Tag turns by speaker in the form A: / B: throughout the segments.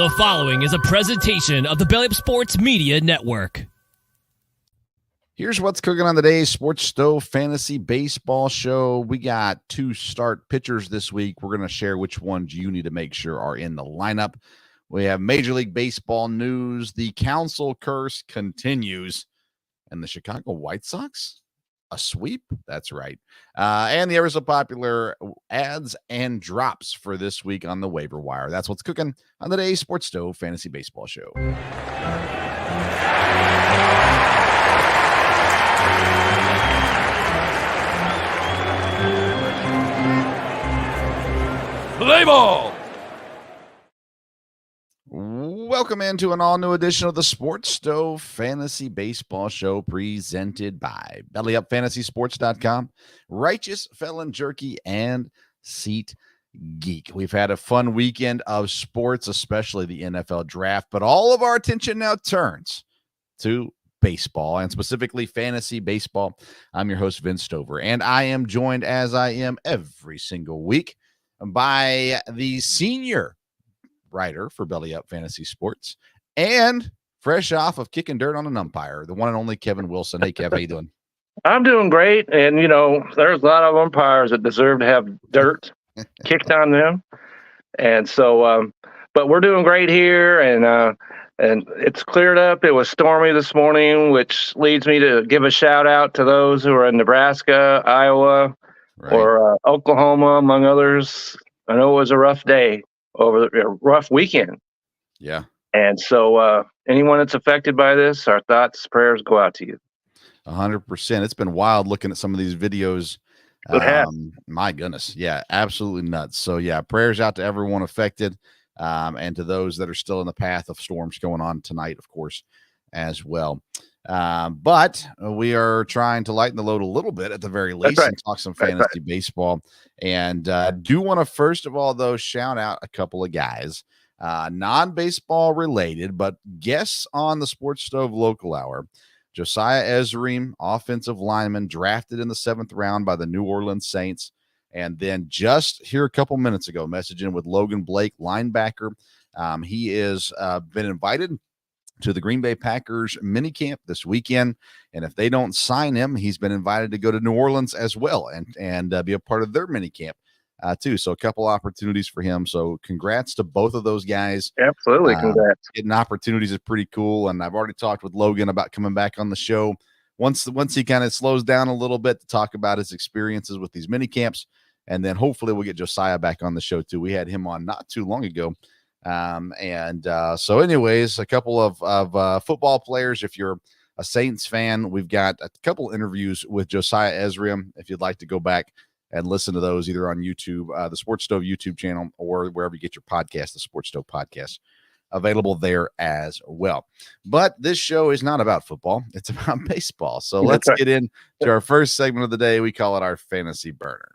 A: The following is a presentation of the Belly Up Sports Media Network.
B: Here's what's cooking on today's Sports Stove Fantasy Baseball Show. We got 2 start pitchers this week. We're going to share which ones you need to make sure are in the lineup. We have Major League Baseball news. The council curse continues. And the Chicago White Sox? A sweep? That's right. And the ever so popular ads and drops for this week on the waiver wire. That's what's cooking on today's Sports Stove Fantasy Baseball Show. Play ball! Welcome into an all-new edition of the Sports Stove Fantasy Baseball Show presented by BellyUpFantasySports.com, Righteous Felon Jerky, and Seat Geek. We've had a fun weekend of sports, especially the NFL draft, but all of our attention now turns to baseball, and specifically fantasy baseball. I'm your host, Vince Stover, and I am joined, as I am every single week, by the senior writer for Belly Up Fantasy Sports and fresh off of kicking dirt on an umpire, the one and only Kevin Wilson. Hey, Kev, how you doing?
C: I'm doing great. And, you know, there's a lot of umpires that deserve to have dirt kicked on them. And so, but we're doing great here. And it's cleared up. It was stormy this morning, which leads me to give a shout out to those who are in Nebraska, Iowa, or Oklahoma, among others. I know it was a rough day. Over a rough weekend.
B: Yeah.
C: And so anyone that's affected by this, our thoughts, prayers go out to you.
B: 100%. It's been wild looking at some of these videos. My goodness. Yeah, absolutely nuts. So yeah, prayers out to everyone affected and to those that are still in the path of storms going on tonight, of course, as well. But we are trying to lighten the load a little bit at the very least and talk some fantasy baseball. And do want to, first of all, though, shout out a couple of guys, non-baseball related, but guests on the Sports Stove Local Hour. Josiah Ezreem, offensive lineman, drafted in the 7th round by the New Orleans Saints. And then just here a couple minutes ago, messaging with Logan Blake, linebacker. He is been invited to the Green Bay Packers minicamp this weekend. And if they don't sign him, he's been invited to go to New Orleans as well and be a part of their minicamp too. So a couple opportunities for him. So congrats to both of those guys.
C: Absolutely. Congrats.
B: Getting opportunities is pretty cool. And I've already talked with Logan about coming back on the show once he kind of slows down a little bit to talk about his experiences with these minicamps. And then hopefully we'll get Josiah back on the show too. We had him on not too long ago. So anyways, a couple of football players. If you're a Saints fan, we've got a couple interviews with Josiah Ezreem. If you'd like to go back and listen to those either on YouTube, the Sports Stove YouTube channel, or wherever you get your podcast, the Sports Stove podcast, available there as well. But this show is not about football. It's about baseball. So let's get into our first segment of the day. We call it our Fantasy Burner.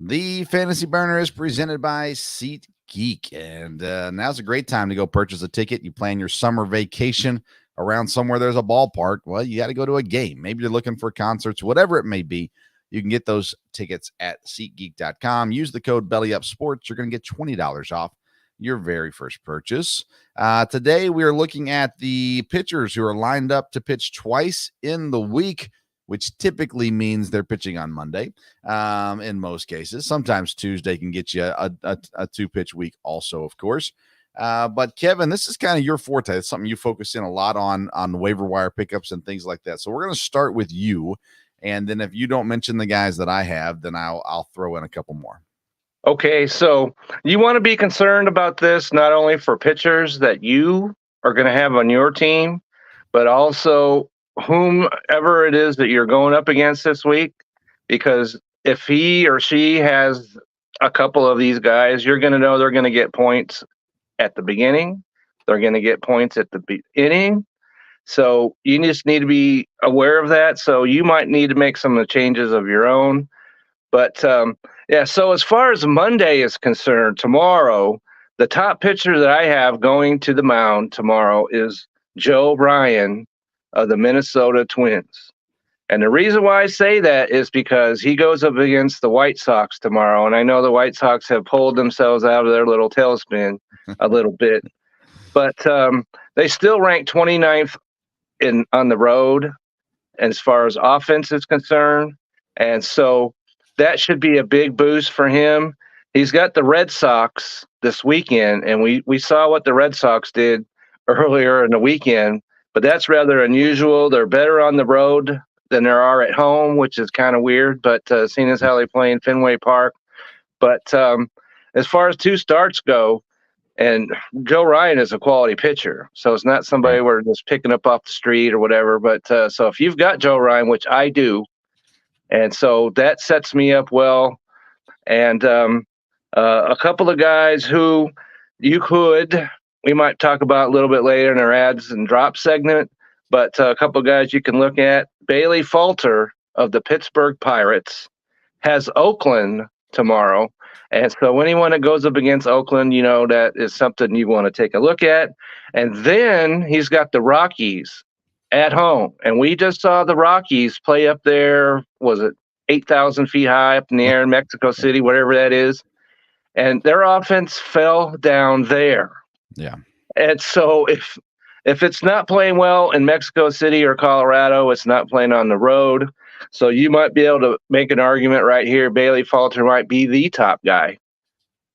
B: The Fantasy Burner is presented by Seat Geek, and now's a great time to go purchase a ticket. You plan your summer vacation around somewhere there's a ballpark. Well, you got to go to a game. Maybe you're looking for concerts, whatever it may be. You can get those tickets at SeatGeek.com. Use the code BellyUpSports. You're going to get $20 off your very first purchase. Today, we are looking at the pitchers who are lined up to pitch twice in the week, which typically means they're pitching on Monday in most cases. Sometimes Tuesday can get you a 2-pitch week also, of course. But, Kevin, this is kind of your forte. It's something you focus in a lot on the waiver wire pickups and things like that. So we're going to start with you. And then if you don't mention the guys that I have, then I'll throw in a couple more.
C: Okay, so you want to be concerned about this not only for pitchers that you are going to have on your team, but also whomever it is that you're going up against this week, because if he or she has a couple of these guys, you're going to know they're going to get points at the beginning. They're going to get points at the beginning. So you just need to be aware of that. So you might need to make some of the changes of your own. But yeah, so as far as Monday is concerned, tomorrow, the top pitcher that I have going to the mound tomorrow is Joe Ryan of the Minnesota Twins. And the reason why I say that is because he goes up against the White Sox tomorrow. And I know the White Sox have pulled themselves out of their little tailspin a little bit. But they still rank 29th on the road as far as offense is concerned. And so that should be a big boost for him. He's got the Red Sox this weekend, and we saw what the Red Sox did earlier in the weekend, but that's rather unusual. They're better on the road than there are at home, which is kind of weird, but seeing as how they play in Fenway Park. But as far as 2 starts go, and Joe Ryan is a quality pitcher, so it's not somebody we're just picking up off the street or whatever. But so if you've got Joe Ryan, which I do, and so that sets me up well. And a couple of guys who we might talk about a little bit later in our ads and drop segment, but a couple of guys you can look at. Bailey Falter of the Pittsburgh Pirates has Oakland tomorrow. And so anyone that goes up against Oakland, that is something you want to take a look at. And then he's got the Rockies at home. And we just saw the Rockies play up there, was it 8,000 feet high up in the air in Mexico City, whatever that is. And their offense fell down there.
B: Yeah.
C: And so if it's not playing well in Mexico City or Colorado, it's not playing on the road. So you might be able to make an argument right here. Bailey Falter might be the top guy.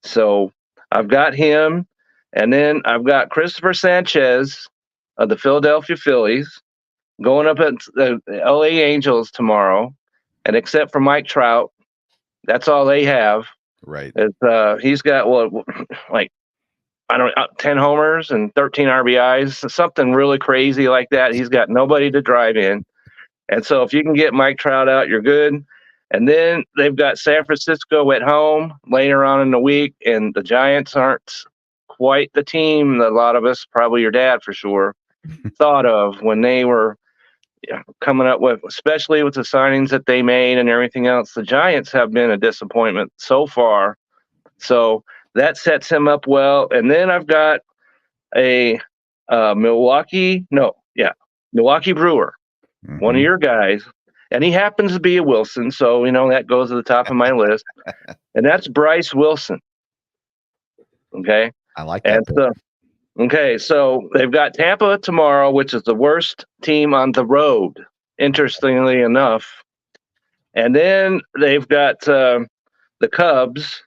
C: So I've got him. And then I've got Christopher Sanchez of the Philadelphia Phillies going up at the LA Angels tomorrow. And except for Mike Trout, that's all they have.
B: Right.
C: He's got, 10 homers and 13 RBIs, something really crazy like that. He's got nobody to drive in. And so if you can get Mike Trout out, you're good. And then they've got San Francisco at home later on in the week, and the Giants aren't quite the team that a lot of us, probably your dad for sure, thought of when they were coming up with, especially with the signings that they made and everything else. The Giants have been a disappointment so far. So that sets him up well. And then I've got a Milwaukee Brewer, one of your guys, and he happens to be a Wilson, so that goes to the top of my list, and that's Bryce Wilson. Okay,
B: I like that.
C: So they've got Tampa tomorrow, which is the worst team on the road, interestingly enough, and then they've got the Cubs,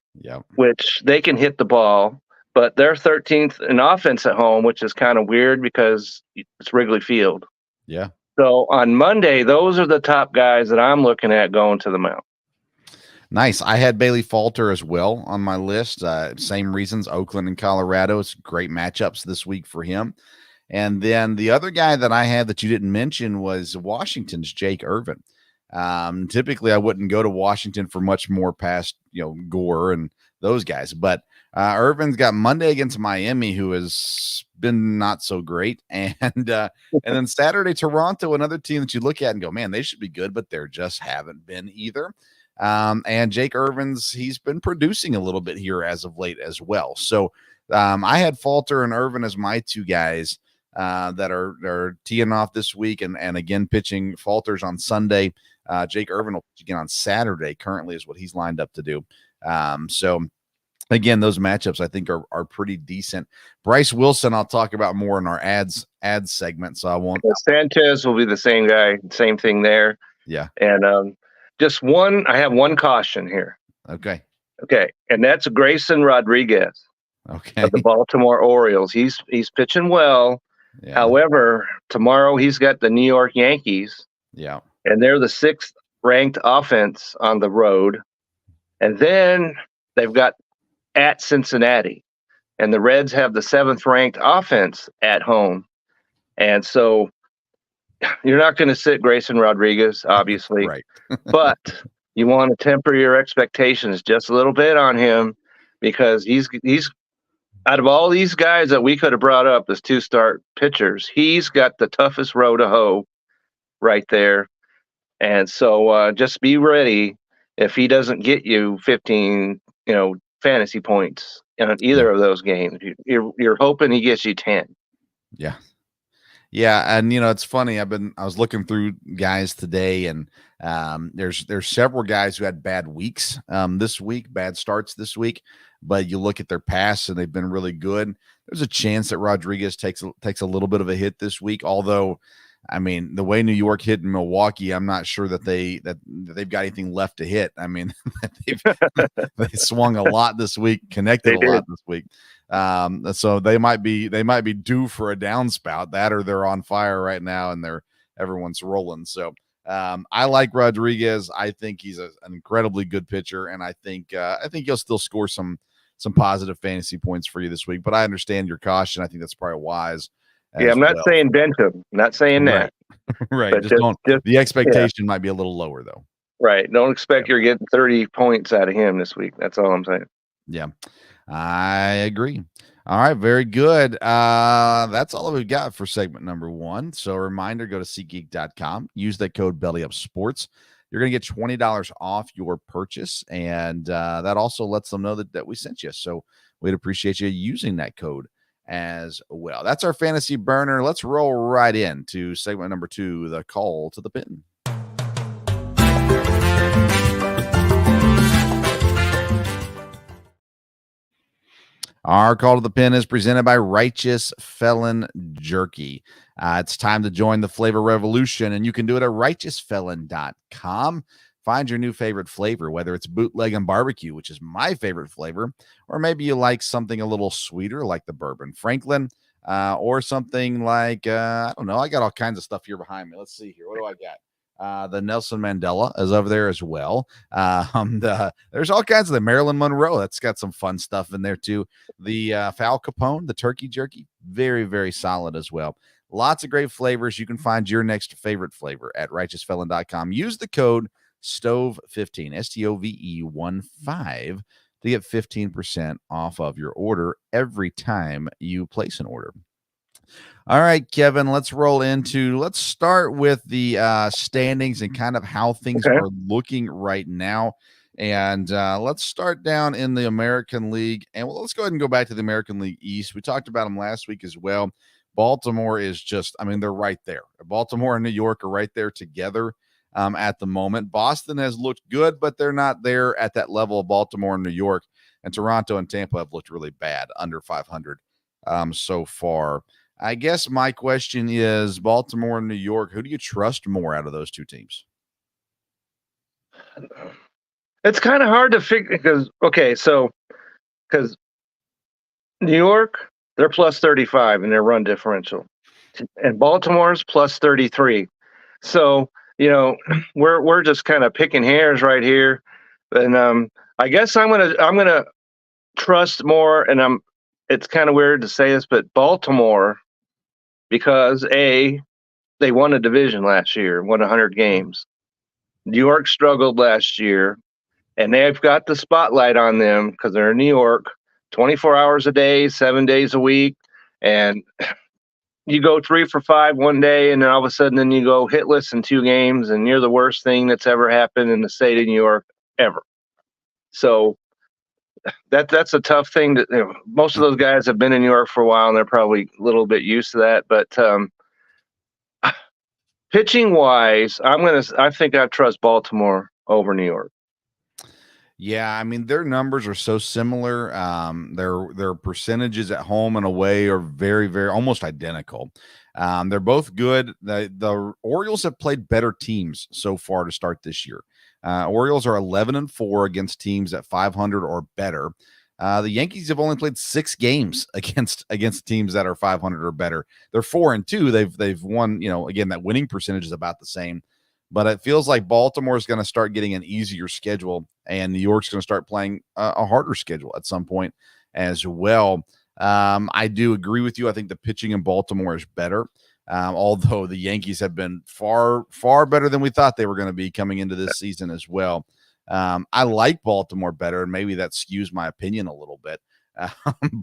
C: which they can hit the ball, but they're 13th in offense at home, which is kind of weird because it's Wrigley Field.
B: Yeah.
C: So on Monday, those are the top guys that I'm looking at going to the mound.
B: Nice. I had Bailey Falter as well on my list. Same reasons, Oakland and Colorado. It's great matchups this week for him. And then the other guy that I had that you didn't mention was Washington's Jake Irvin. Typically, I wouldn't go to Washington for much more past, Gore and those guys. But Irvin's got Monday against Miami, who has been not so great. And then Saturday, Toronto, another team that you look at and go, man, they should be good, but they just haven't been either. And Jake Irvin's, he's been producing a little bit here as of late as well. So I had Falter and Irvin as my 2 guys that are teeing off this week and again pitching. Falter's on Sunday. Jake Irvin will pitch again on Saturday, currently is what he's lined up to do. So again, those matchups I think are pretty decent. Bryce Wilson, I'll talk about more in our ads segment, so I won't.
C: Sanchez will be the same guy, same thing there.
B: Yeah.
C: And I have one caution here.
B: Okay.
C: And that's Grayson Rodriguez.
B: Okay.
C: Of the Baltimore Orioles. He's pitching well. Yeah. However, tomorrow he's got the New York Yankees.
B: Yeah.
C: And they're the 6th ranked offense on the road. And then they've got at Cincinnati. And the Reds have the 7th ranked offense at home. And so you're not going to sit Grayson Rodriguez, obviously.
B: Right.
C: But you want to temper your expectations just a little bit on him, because he's out of all these guys that we could have brought up as 2-start pitchers, he's got the toughest row to hoe right there. And so just be ready if he doesn't get you 15, fantasy points in either of those games. You're hoping he gets you 10.
B: Yeah. Yeah, and it's funny. I was looking through guys today, and there's several guys who had bad weeks this week, bad starts this week. But you look at their past, and they've been really good. There's a chance that Rodriguez takes a little bit of a hit this week. Although, I mean, the way New York hit in Milwaukee, I'm not sure that they've got anything left to hit. I mean, they swung a lot this week, connected a lot this week. So they might be due for a downspout, that or they're on fire right now and everyone's rolling. So I like Rodriguez. I think he's an incredibly good pitcher, and I think he'll still score some positive fantasy points for you this week. But I understand your caution. I think that's probably wise.
C: Yeah, I'm not saying bench him. I'm not saying that.
B: Right. The expectation might be a little lower though.
C: Right. Don't expect you're getting 30 points out of him this week. That's all I'm saying.
B: Yeah, I agree. All right, very good. That's all that we've got for segment number 1. So a reminder, go to SeatGeek.com, use that code BellyUpSports. You're going to get $20 off your purchase, and that also lets them know that we sent you. So we'd appreciate you using that code as well. That's our fantasy burner. Let's roll right into segment number 2, the call to the pin. Our call to the pin is presented by Righteous Felon Jerky. It's time to join the flavor revolution, and you can do it at righteousfelon.com. Find your new favorite flavor, whether it's bootleg and barbecue, which is my favorite flavor, or maybe you like something a little sweeter like the Bourbon Franklin, or something like, I don't know. I got all kinds of stuff here behind me. Let's see here. What do I got? The Nelson Mandela is over there as well. There's all kinds of the Marilyn Monroe. That's got some fun stuff in there too. The Foul Capone, the turkey jerky, very, very solid as well. Lots of great flavors. You can find your next favorite flavor at righteousfelon.com. Use the code STOVE15, STOVE15, to get 15% off of your order every time you place an order. All right, Kevin, let's start with the standings and kind of how things are looking right now. And let's start down in the American League. And let's go ahead and go back to the American League East. We talked about them last week as well. Baltimore is they're right there. Baltimore and New York are right there together at the moment. Boston has looked good, but they're not there at that level of Baltimore and New York. And Toronto and Tampa have looked really bad, under 500 so far. I guess my question is, Baltimore and New York, who do you trust more out of those two teams?
C: It's kind of hard to figure because New York, they're plus 35 in their run differential, and Baltimore's plus 33. So, we're just kind of picking hairs right here. And I guess I'm gonna trust more, and it's kind of weird to say this, but Baltimore, because they won a division last year, won 100 games. New York struggled last year, and they've got the spotlight on them because they're in New York 24 hours a day, 7 days a week. And you go 3 for 5 one day, and then all of a sudden then you go hitless in 2 games, and you're the worst thing that's ever happened in the state of New York ever. So that's a tough thing. Most of those guys have been in New York for a while, and they're probably a little bit used to that. But pitching wise, I think I trust Baltimore over New York.
B: Yeah, I mean, their numbers are so similar. Their percentages at home and away are very, very almost identical. They're both good. The Orioles have played better teams so far to start this year. Orioles are 11-4 against teams at 500 or better. The Yankees have only played 6 games against teams that are 500 or better. They're 4-2. They've won. Again, that winning percentage is about the same. But it feels like Baltimore is going to start getting an easier schedule, and New York's going to start playing a harder schedule at some point as well. I do agree with you. I think the pitching in Baltimore is better, although the Yankees have been far, far better than we thought they were going to be coming into this season as well. I like Baltimore better, and maybe that skews my opinion a little bit.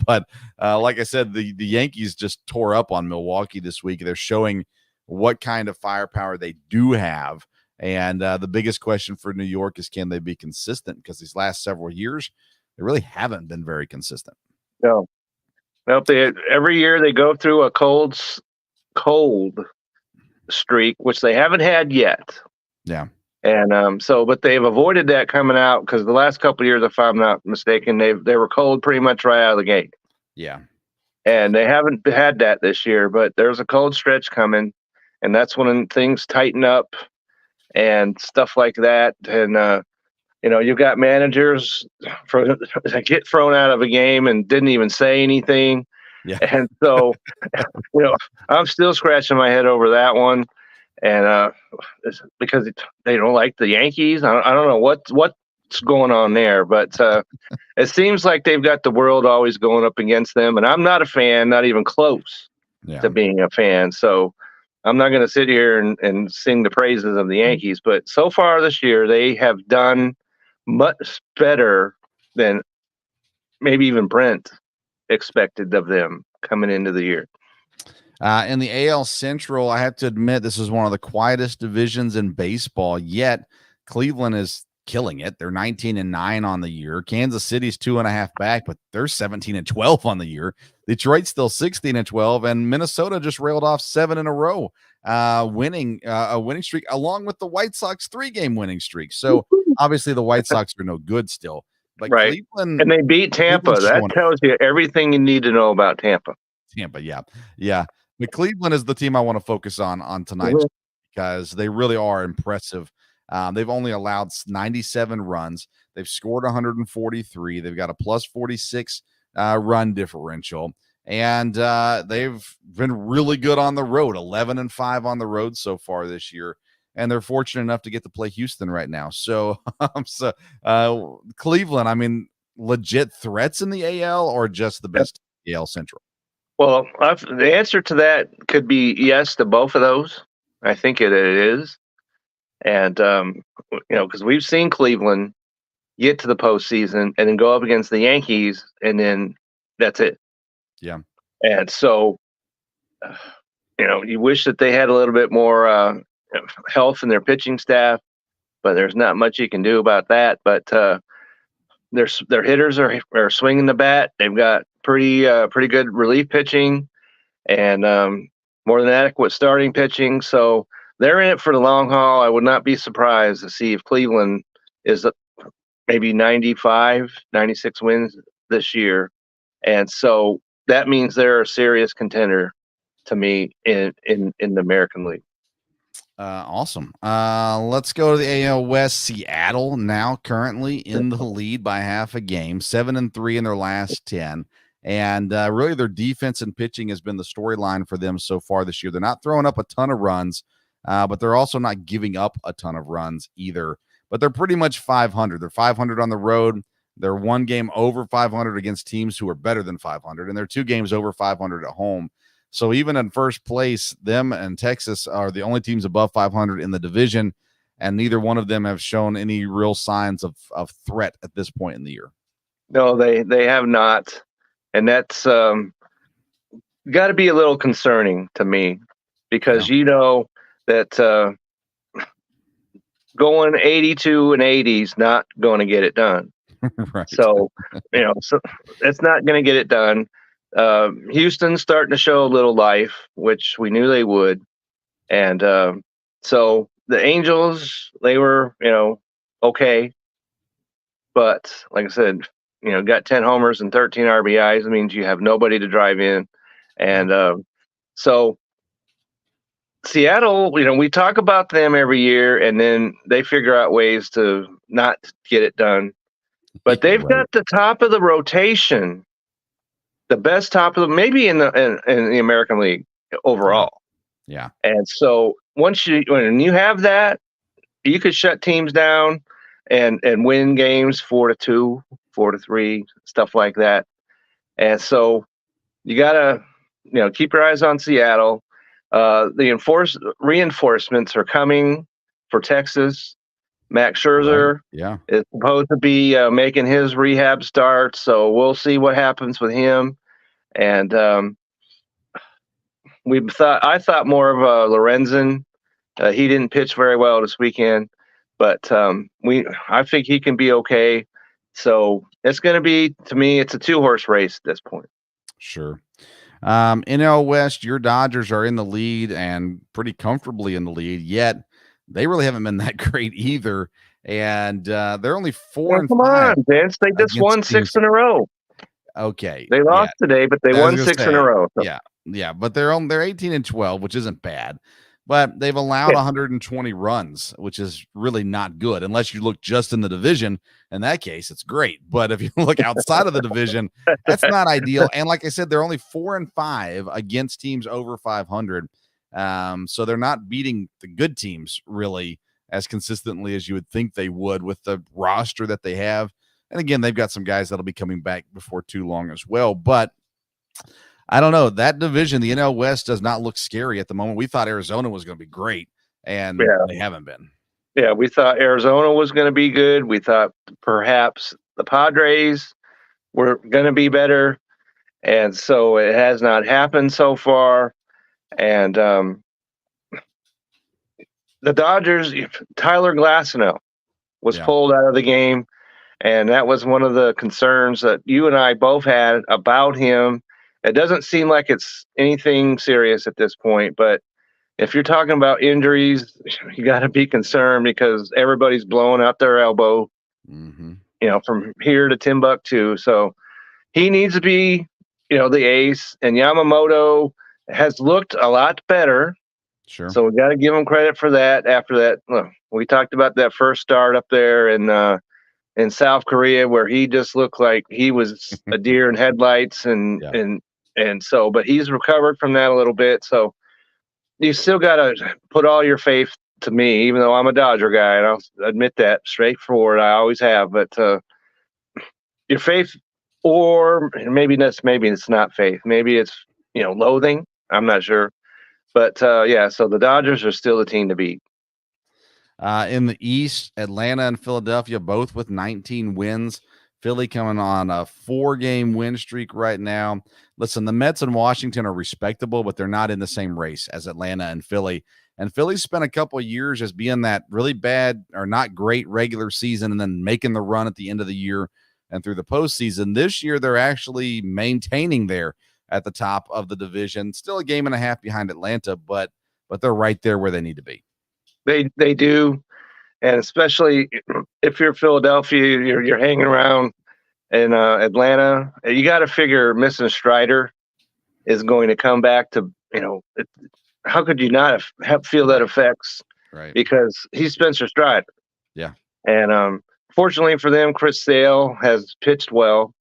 B: But like I said, the Yankees just tore up on Milwaukee this week. They're showing what kind of firepower they do have. And the biggest question for New York is, can they be consistent? Because these last several years, they really haven't been very consistent.
C: No. Nope. Every year they go through a cold cold streak, which they haven't had yet.
B: Yeah.
C: And but they've avoided that coming out because the last couple of years, if I'm not mistaken, they were cold pretty much right out of the gate.
B: Yeah.
C: And they haven't had that this year, but there's a cold stretch coming, and that's when things tighten up and stuff like that. And you've got managers that get thrown out of a game and didn't even say anything.
B: Yeah.
C: And so, I'm still scratching my head over that one. And it's because they don't like the Yankees. I don't know what's going on there, but it seems like they've got the world always going up against them. And I'm not a fan, not even close to being a fan. So I'm not going to sit here and sing the praises of the Yankees. But so far this year, they have done much better than maybe even Brent expected of them coming into the year.
B: In the AL Central, I have to admit this is one of the quietest divisions in baseball, yet Cleveland is killing it. They're 19-9 on the year. Kansas City's 2.5 back, but they're 17-12 on the year. Detroit's still 16-12, and Minnesota just railed off 7 in a row, winning a winning streak, along with the White Sox 3-game winning streak. So obviously the White Sox are no good still, but
C: right.
B: Cleveland,
C: and they beat Tampa. That tells you everything you need to know about Tampa.
B: Yeah. But Cleveland is the team I want to focus on tonight because they really are impressive. They've only allowed 97 runs. They've scored 143. They've got a plus 46 run differential. And they've been really good on the road, 11-5 on the road so far this year. And they're fortunate enough to get to play Houston right now. So, Cleveland, I mean, legit threats in the AL or just the best AL Central?
C: Well, the answer to that could be yes to both of those. I think it is. And, because we've seen Cleveland get to the postseason and then go up against the Yankees, and then that's it.
B: Yeah.
C: And so, you wish that they had a little bit more health in their pitching staff, but there's not much you can do about that. But their hitters are swinging the bat. They've got pretty good relief pitching and more than adequate starting pitching. So they're in it for the long haul. I would not be surprised to see if Cleveland is maybe 95, 96 wins this year. And so that means they're a serious contender to me in the American League.
B: Awesome. Let's go to the AL West. Seattle now currently in the lead by half a game, 7-3 in their last 10. And really their defense and pitching has been the storyline for them so far this year. They're not throwing up a ton of runs, but they're also not giving up a ton of runs either. But they're pretty much 500. They're 500 on the road. They're 1 game over 500 against teams who are better than 500, and they're 2 games over 500 at home. So even in first place, them and Texas are the only teams above 500 in the division, and neither one of them have shown any real signs of threat at this point in the year.
C: No, they have not, and that's got to be a little concerning to me because that going 82 and 80 is not going to get it done.
B: Right.
C: So it's not going to get it done. Houston's starting to show a little life, which we knew they would. And so the Angels, they were, okay. But like I said, got 10 homers and 13 RBIs. It means you have nobody to drive in. And so Seattle, we talk about them every year, and then they figure out ways to not get it done. But they've got the top of the rotation, the best top of maybe in the American League overall.
B: Yeah.
C: And so when you have that, you could shut teams down and win games 4-2, 4-3, stuff like that. And so you gotta keep your eyes on Seattle. The reinforcements are coming for Texas. Max Scherzer is supposed to be making his rehab start, so we'll see what happens with him. And I thought more of Lorenzen. He didn't pitch very well this weekend, but I think he can be okay. So it's going to be, to me, it's a 2-horse race at this point.
B: Sure. NL West, your Dodgers are in the lead and pretty comfortably in the lead, yet they really haven't been that great either. And they're only 4 and
C: Come
B: 5
C: on, Vince. They just
B: against
C: won
B: teams.
C: 6 in a row.
B: Okay.
C: They
B: Yeah.
C: lost today, but they
B: I was
C: won
B: gonna
C: 6 in
B: say,
C: a row. So.
B: Yeah. But they're 18 and 12, which isn't bad. But they've allowed 120 runs, which is really not good unless you look just in the division. In that case, it's great. But if you look outside of the division, that's not ideal. And like I said, they're only 4 and 5 against teams over 500. So they're not beating the good teams really as consistently as you would think they would with the roster that they have. And again, they've got some guys that'll be coming back before too long as well. But I don't know. That division, the NL West, does not look scary at the moment. We thought Arizona was going to be great, and they haven't been.
C: Yeah, we thought Arizona was going to be good. We thought perhaps the Padres were going to be better, and so it has not happened so far. And the Dodgers, Tyler Glasnow was pulled out of the game, and that was one of the concerns that you and I both had about him. It doesn't seem like it's anything serious at this point, but if you're talking about injuries, you got to be concerned because everybody's blowing out their elbow, from here to Timbuktu. So he needs to be, the ace. And Yamamoto has looked a lot better.
B: Sure.
C: So we got to give him credit for that. After that, we talked about that first start up there in South Korea where he just looked like he was a deer in headlights, and so, but he's recovered from that a little bit. So you still got to put all your faith to me, even though I'm a Dodger guy, and I'll admit that straightforward. I always have, but your faith, or maybe it's not faith. Maybe it's loathing. I'm not sure, but so the Dodgers are still the team to beat.
B: In the East, Atlanta and Philadelphia both with 19 wins. Philly coming on a 4-game win streak right now. Listen, the Mets and Washington are respectable, but they're not in the same race as Atlanta and Philly. And Philly spent a couple of years as being that really bad or not great regular season and then making the run at the end of the year and through the postseason. This year, they're actually maintaining there at the top of the division. Still a game and a half behind Atlanta, but they're right there where they need to be.
C: They do. And especially if you're Philadelphia, you're hanging around in Atlanta, you got to figure missing Strider is going to come back to, how could you not feel that affects?
B: Right.
C: Because he's Spencer Strider.
B: Yeah.
C: And fortunately for them, Chris Sale has pitched well.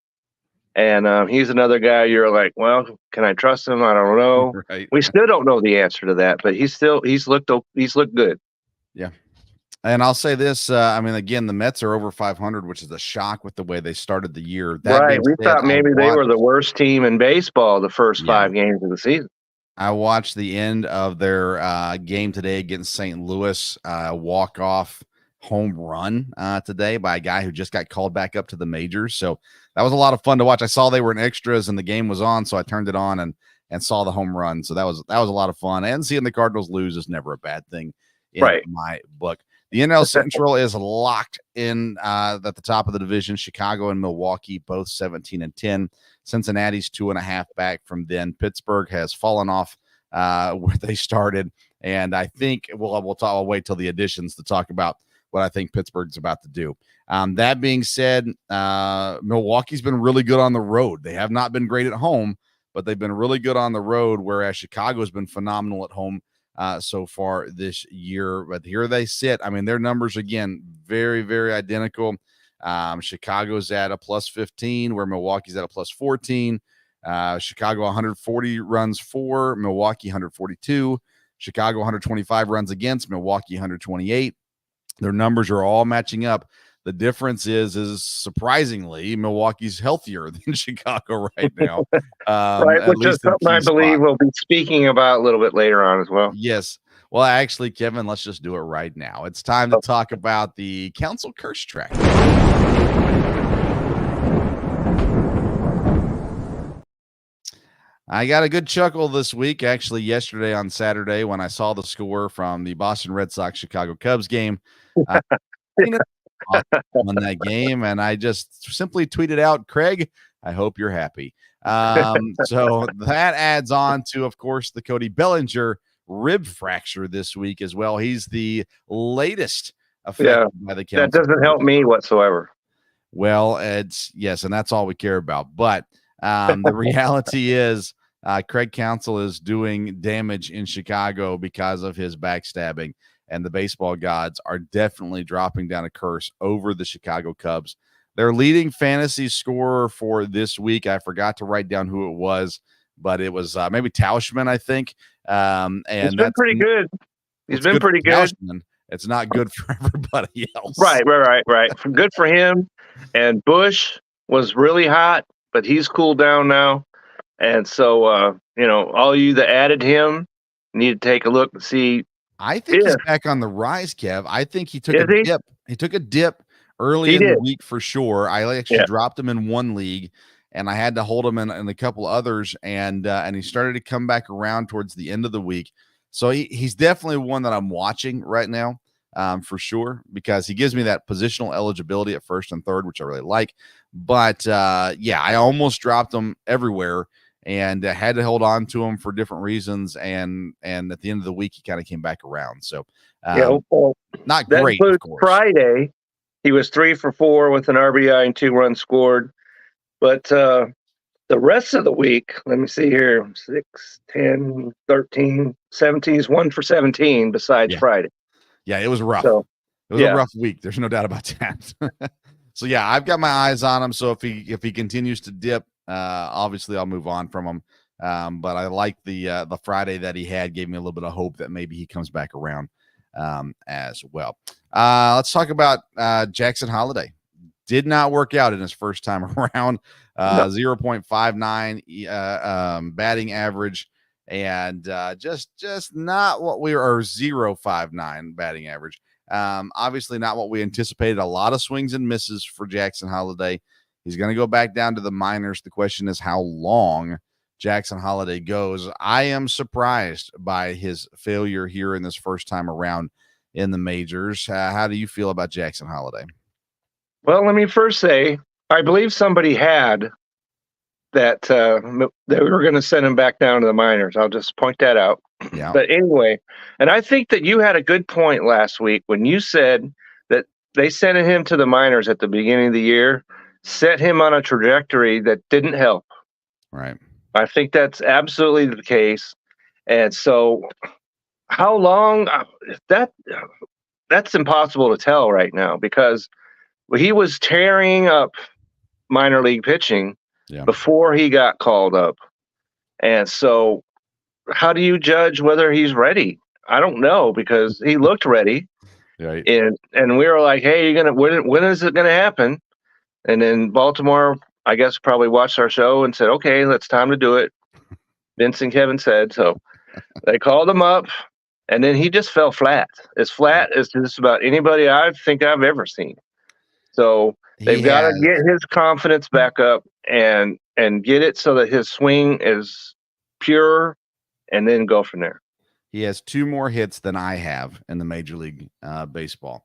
C: And he's another guy you're like, well, can I trust him? I don't know.
B: Right.
C: We still don't know the answer to that, but he's looked good.
B: Yeah. And I'll say this, again, the Mets are over 500, which is a shock with the way they started the year.
C: Right. We thought maybe they were the worst team in baseball the first 5 games of the season.
B: I watched the end of their game today against St. Louis, walk-off home run today by a guy who just got called back up to the majors. So that was a lot of fun to watch. I saw they were in extras and the game was on, so I turned it on and saw the home run. So that was a lot of fun. And seeing the Cardinals lose is never a bad thing in my book. The NL Central is locked in at the top of the division. Chicago and Milwaukee, both 17 and 10. Cincinnati's 2.5 back from then. Pittsburgh has fallen off where they started. And I think I'll wait till the additions to talk about what I think Pittsburgh's about to do. That being said, Milwaukee's been really good on the road. They have not been great at home, but they've been really good on the road, whereas Chicago's been phenomenal at home so far this year. But here they sit. Their numbers, again, very, very identical. Chicago's at a plus 15, where Milwaukee's at a plus 14. Chicago 140 runs for, Milwaukee 142. Chicago 125 runs against, Milwaukee 128. Their numbers are all matching up. The difference is surprisingly, Milwaukee's healthier than Chicago right now.
C: Right, which is something I believe we'll be speaking about a little bit later on as well.
B: Yes. Well, actually, Kevin, let's just do it right now. It's time to talk about the Council Curse Track. I got a good chuckle this week, actually, yesterday on Saturday when I saw the score from the Boston Red Sox Chicago Cubs game. On that game, and I just simply tweeted out, Craig, I hope you're happy. So that adds on to, of course, the Cody Bellinger rib fracture this week as well. He's the latest affected by the council.
C: That doesn't help me whatsoever.
B: Well, it's yes, and that's all we care about. But the reality is Craig Counsell is doing damage in Chicago because of his backstabbing, and the baseball gods are definitely dropping down a curse over the Chicago Cubs. Their leading fantasy scorer for this week, I forgot to write down who it was, but it was maybe Tauschman, I think. And
C: it's been pretty good. He's been pretty good.
B: Tauschman. It's not good for everybody else.
C: Right. Good for him. And Bush was really hot, but he's cooled down now. And so, all you that added him need to take a look and see.
B: I think he's back on the rise, Kev. I think he took a dip. He took a dip early in the week for sure. I actually dropped him in one league, and I had to hold him in a couple others, and he started to come back around towards the end of the week. So he's definitely one that I'm watching right now, for sure, because he gives me that positional eligibility at first and third, which I really like. But I almost dropped him everywhere, and had to hold on to him for different reasons. And at the end of the week, he kind of came back around. So not
C: that
B: great. Of course.
C: Friday, he was 3 for 4 with an RBI and 2 runs scored. But the rest of the week, let me see here, 6, 10, 13, 17 is 1 for 17 besides Friday.
B: Yeah, it was rough.
C: So,
B: it was a rough week. There's no doubt about that. So I've got my eyes on him. So if he continues to dip, obviously I'll move on from him. But I like the Friday that he had, gave me a little bit of hope that maybe he comes back around as well. Let's talk about Jackson Holliday. Did not work out in his first time around. 0.59 batting average, and just not what we were, or 0.59 batting average. Obviously not what we anticipated. A lot of swings and misses for Jackson Holliday. He's going to go back down to the minors. The question is how long Jackson Holliday goes. I am surprised by his failure here in this first time around in the majors. How do you feel about Jackson Holliday?
C: Well, let me first say, I believe somebody had that they were going to send him back down to the minors. I'll just point that out.
B: Yeah.
C: But anyway, and I think that you had a good point last week when you said that they sent him to the minors at the beginning of the year, set him on a trajectory that didn't help.
B: Right.
C: I think that's absolutely the case. And so how long that's impossible to tell right now, because he was tearing up minor league pitching before he got called up. And so how do you judge whether he's ready? I don't know, because he looked ready.
B: Right.
C: And we were like, hey, when is it gonna happen? And then Baltimore, I guess, probably watched our show and said, okay, it's time to do it. Vince and Kevin said. So they called him up, and then he just fell flat as just about anybody I think I've ever seen. So they've got to get his confidence back up and get it so that his swing is pure, and then go from there.
B: He has 2 more hits than I have in the Major League Baseball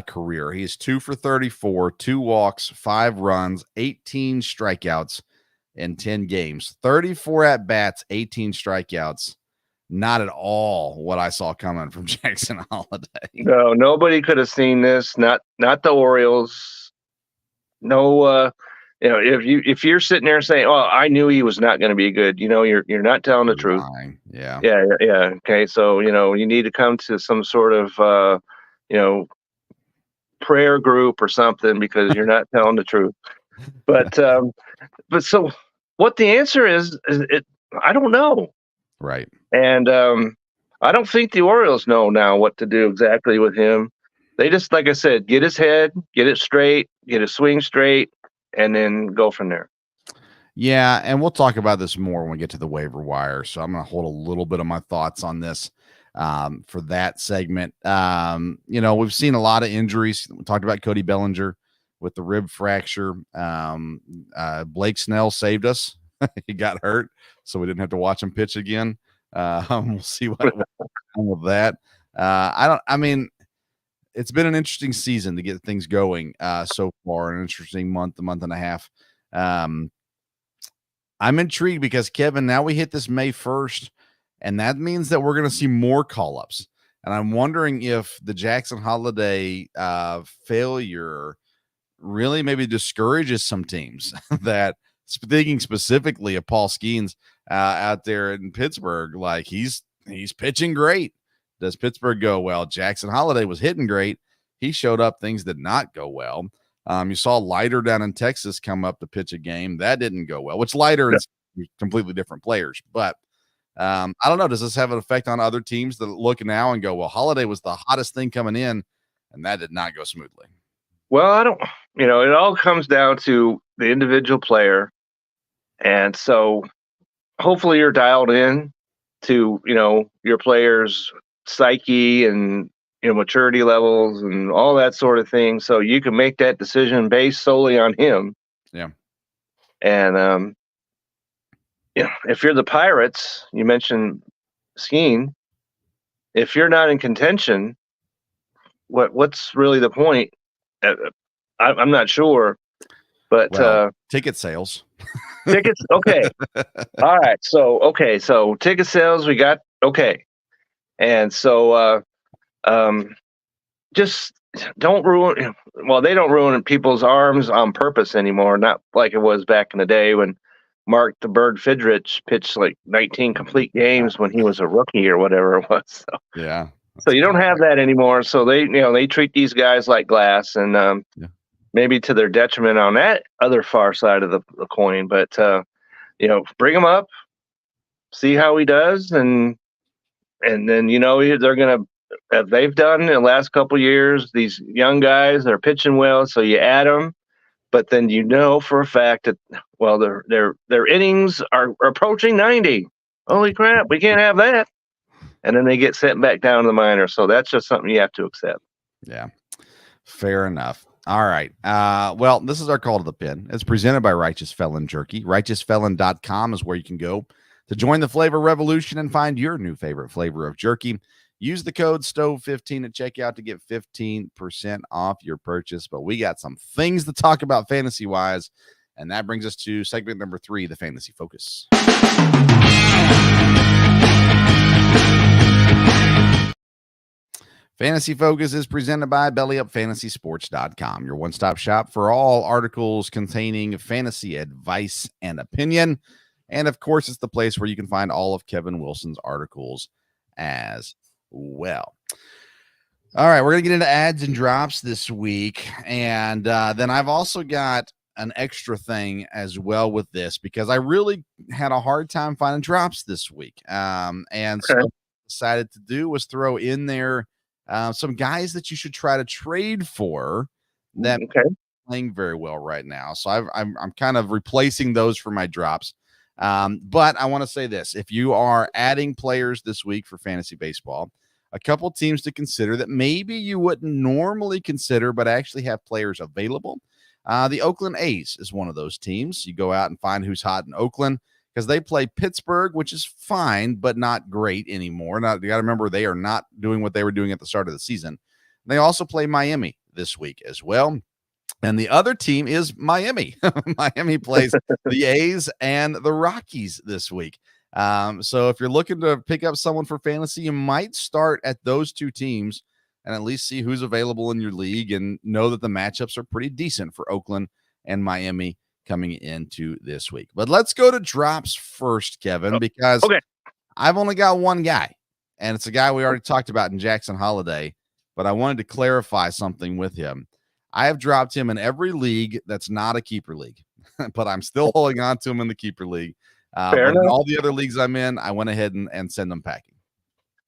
B: career. He is 2 for 34, 2 walks, 5 runs, 18 strikeouts in 10 games. 34 at bats, 18 strikeouts. Not at all what I saw coming from Jackson Holliday.
C: No, nobody could have seen this. Not the Orioles. No, if you're sitting there saying, "Oh, I knew he was not going to be good," you're not telling the truth.
B: Yeah.
C: Okay, so you need to come to some sort of prayer group or something, because you're not telling the truth. But so what the answer is I don't know.
B: Right.
C: And I don't think the Orioles know now what to do exactly with him. They just, like I said, get his head, get it straight, get his swing straight, and then go from there.
B: Yeah, and we'll talk about this more when we get to the waiver wire. So I'm going to hold a little bit of my thoughts on this for that segment. We've seen a lot of injuries. We talked about Cody Bellinger with the rib fracture. Blake Snell saved us. He got hurt, so we didn't have to watch him pitch again. We'll see what happens with that. It's been an interesting season to get things going so far, an interesting month, a month and a half. I'm intrigued because, Kevin, now we hit this May 1st, and that means that we're going to see more call-ups. And I'm wondering if the Jackson Holliday failure really maybe discourages some teams that, thinking specifically of Paul Skeens out there in Pittsburgh, like he's pitching great. Does Pittsburgh go, well, Jackson Holliday was hitting great. He showed up. Things did not go well. You saw Leiter down in Texas come up to pitch a game. That didn't go well, which Leiter is completely different players. But I don't know. Does this have an effect on other teams that look now and go, well, Holliday was the hottest thing coming in, and that did not go smoothly?
C: Well, I don't, it all comes down to the individual player. And so hopefully you're dialed in to, your player's psyche and, maturity levels and all that sort of thing. So you can make that decision based solely on him.
B: Yeah.
C: And, if you're the Pirates, you mentioned Skeen, if you're not in contention, what's really the point? I'm not sure, but
B: ticket sales.
C: Tickets, okay. All right. So ticket sales, we got okay. And so just don't ruin they don't ruin people's arms on purpose anymore, not like it was back in the day when Mark the Bird Fidrich pitched like 19 complete games when he was a rookie or whatever it was. So
B: yeah.
C: So you don't have that anymore. So they treat these guys like glass, and maybe to their detriment on that other far side of the coin. But bring him up, see how he does, and then they're gonna, as they've done in the last couple of years. These young guys are pitching well, so you add them. But then for a fact that their innings are approaching 90. Holy crap, we can't have that. And then they get sent back down to the minor. So that's just something you have to accept.
B: Yeah, fair enough. All right. Well, this is our call to the pin. It's presented by Righteous Felon Jerky. RighteousFelon.com is where you can go to join the flavor revolution and find your new favorite flavor of jerky. Use the code STOVE15 at checkout to get 15% off your purchase. But we got some things to talk about fantasy-wise, and that brings us to segment number 3, the Fantasy Focus. Fantasy Focus is presented by BellyUpFantasySports.com, your one-stop shop for all articles containing fantasy advice and opinion. And, of course, it's the place where you can find all of Kevin Wilson's articles as well. All right, we're going to get into ads and drops this week. And then I've also got an extra thing as well with this because I really had a hard time finding drops this week. So what I decided to do was throw in there some guys that you should try to trade for that are playing very well right now. So I'm kind of replacing those for my drops. But I want to say this. If you are adding players this week for fantasy baseball, a couple teams to consider that maybe you wouldn't normally consider, but actually have players available. The Oakland A's is one of those teams. You go out and find who's hot in Oakland because they play Pittsburgh, which is fine, but not great anymore. Now, you got to remember they are not doing what they were doing at the start of the season. They also play Miami this week as well. And the other team is Miami. Miami plays the A's and the Rockies this week. So if you're looking to pick up someone for fantasy, you might start at those two teams and at least see who's available in your league and know that the matchups are pretty decent for Oakland and Miami coming into this week. But let's go to drops first, Kevin, because I've only got one guy, and it's a guy we already talked about in Jackson Holliday, but I wanted to clarify something with him. I have dropped him in every league that's not a keeper league, but I'm still holding on to him in the keeper league. But in all the other leagues I'm in, I went ahead and send them packing.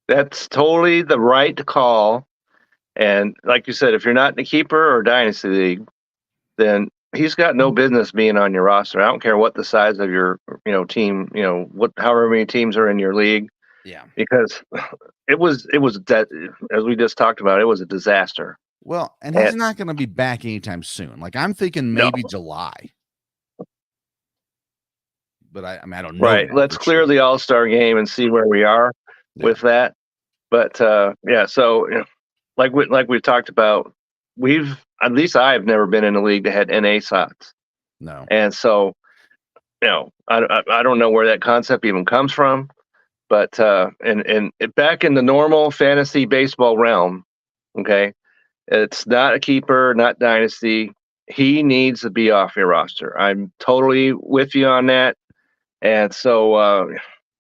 B: That's
C: totally the right call. And like you said, if you're not in a keeper or dynasty league, then he's got no business being on your roster. I don't care what the size of your team, however many teams are in your league.
B: Yeah.
C: Because it was that, as we just talked about, it was a disaster.
B: Well, and he's not going to be back anytime soon. Like I'm thinking maybe July. But I don't know.
C: Right. Let's clear the All-Star game and see where we are with that. But so like we talked about, at least I've never been in a league that had NA slots.
B: No.
C: And so I don't know where that concept even comes from, but and back in the normal fantasy baseball realm, okay, it's not a keeper, not dynasty. He needs to be off your roster. I'm totally with you on that. And so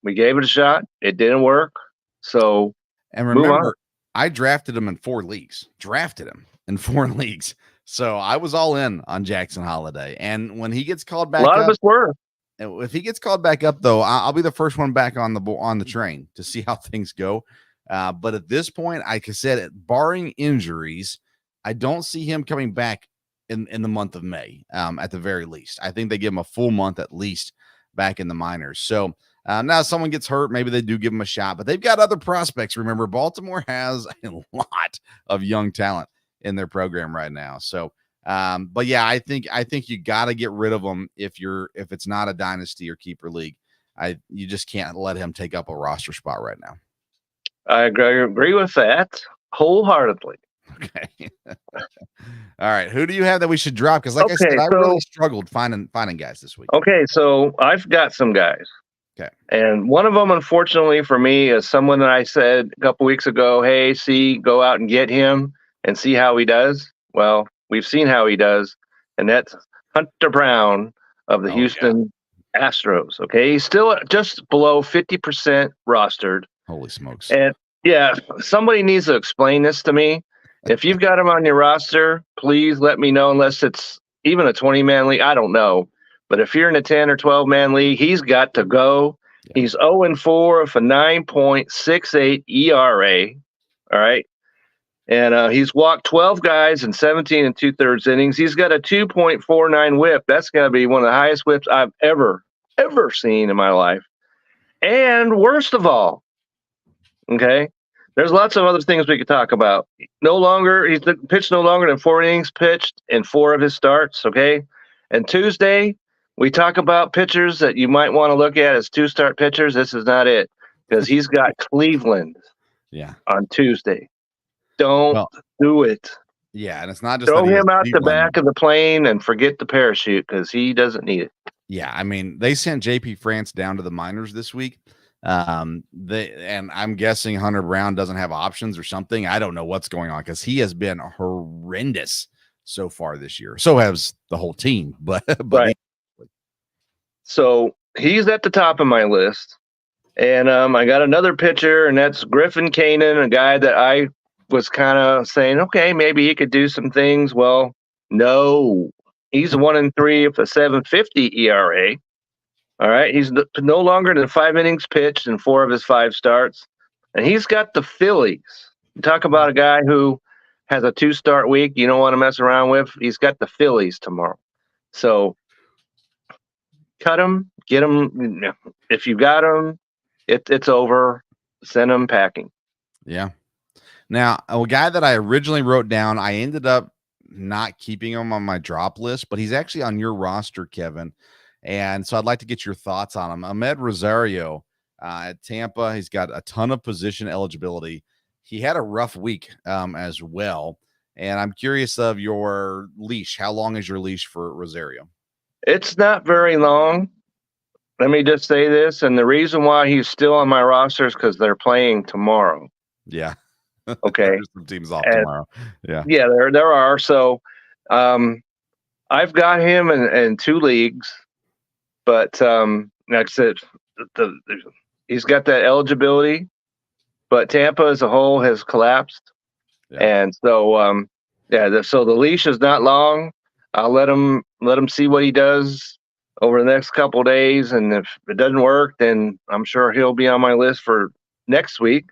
C: we gave it a shot. It didn't work. So
B: and
C: move on.
B: remember, I drafted him in 4 leagues. Drafted him in 4 leagues. So I was all in on Jackson Holliday. And when he gets called back
C: A lot
B: up,
C: of us were.
B: if he gets called back up, though, I'll be the first one back on the train to see how things go. But at this point, like I said, barring injuries, I don't see him coming back in the month of May. At the very least, I think they give him a full month at least back in the minors. So now if someone gets hurt, maybe they do give him a shot. But they've got other prospects. Remember, Baltimore has a lot of young talent in their program right now. So. But yeah, I think you got to get rid of him if it's not a dynasty or keeper league. You just can't let him take up a roster spot right now.
C: I agree with that wholeheartedly.
B: Okay. All right. Who do you have that we should drop? Because like I said, I really struggled finding guys this week.
C: Okay, so I've got some guys.
B: Okay.
C: And one of them, unfortunately for me, is someone that I said a couple weeks ago, hey, go out and get him and see how he does. Well, we've seen how he does, and that's Hunter Brown of the Houston Astros. Okay, he's still just below 50% rostered.
B: Holy smokes.
C: And yeah, somebody needs to explain this to me. If you've got him on your roster, please let me know, unless it's even a 20-man league. I don't know. But if you're in a 10 or 12-man league, he's got to go. Yeah. He's 0-4 with a 9.68 ERA. All right. And he's walked 12 guys in 17 2/3 innings. He's got a 2.49 whip. That's going to be one of the highest whips I've ever seen in my life. And worst of all, okay, there's lots of other things we could talk about. He's pitched no longer than 4 innings pitched in 4 of his starts, okay? And Tuesday, we talk about pitchers that you might want to look at as 2-start pitchers. This is not it, because he's got Cleveland on Tuesday. Don't do it.
B: Yeah, and it's not just
C: throw him out the back of the plane and forget the parachute, because he doesn't need it.
B: Yeah, I mean, they sent JP France down to the minors this week. And I'm guessing Hunter Brown doesn't have options or something. I don't know what's going on, because he has been horrendous so far this year. So has the whole team, but
C: right. So he's at the top of my list. And I got another pitcher, and that's Griffin Cannon, a guy that I was kind of saying, okay, maybe he could do some things. Well, no, he's 1-3 with a 7.50 ERA. All right. He's no longer than 5 innings pitched in 4 of his 5 starts. And he's got the Phillies. You talk about a guy who has a 2-start week you don't want to mess around with. He's got the Phillies tomorrow. So cut him, get him. If you got him, it's over. Send him packing.
B: Yeah. Now, a guy that I originally wrote down, I ended up not keeping him on my drop list, but he's actually on your roster, Kevin. And so I'd like to get your thoughts on him. Ahmed Rosario at Tampa. He's got a ton of position eligibility. He had a rough week as well. And I'm curious of your leash. How long is your leash for Rosario?
C: It's not very long. Let me just say this. And the reason why he's still on my roster is because they're playing tomorrow.
B: Yeah.
C: Okay.
B: There's some teams off tomorrow. Yeah.
C: Yeah, there are. So I've got him in 2 leagues. But like I said, he's got that eligibility, but Tampa as a whole has collapsed. Yeah. And so, so the leash is not long. I'll let him see what he does over the next couple of days. And if it doesn't work, then I'm sure he'll be on my list for next week.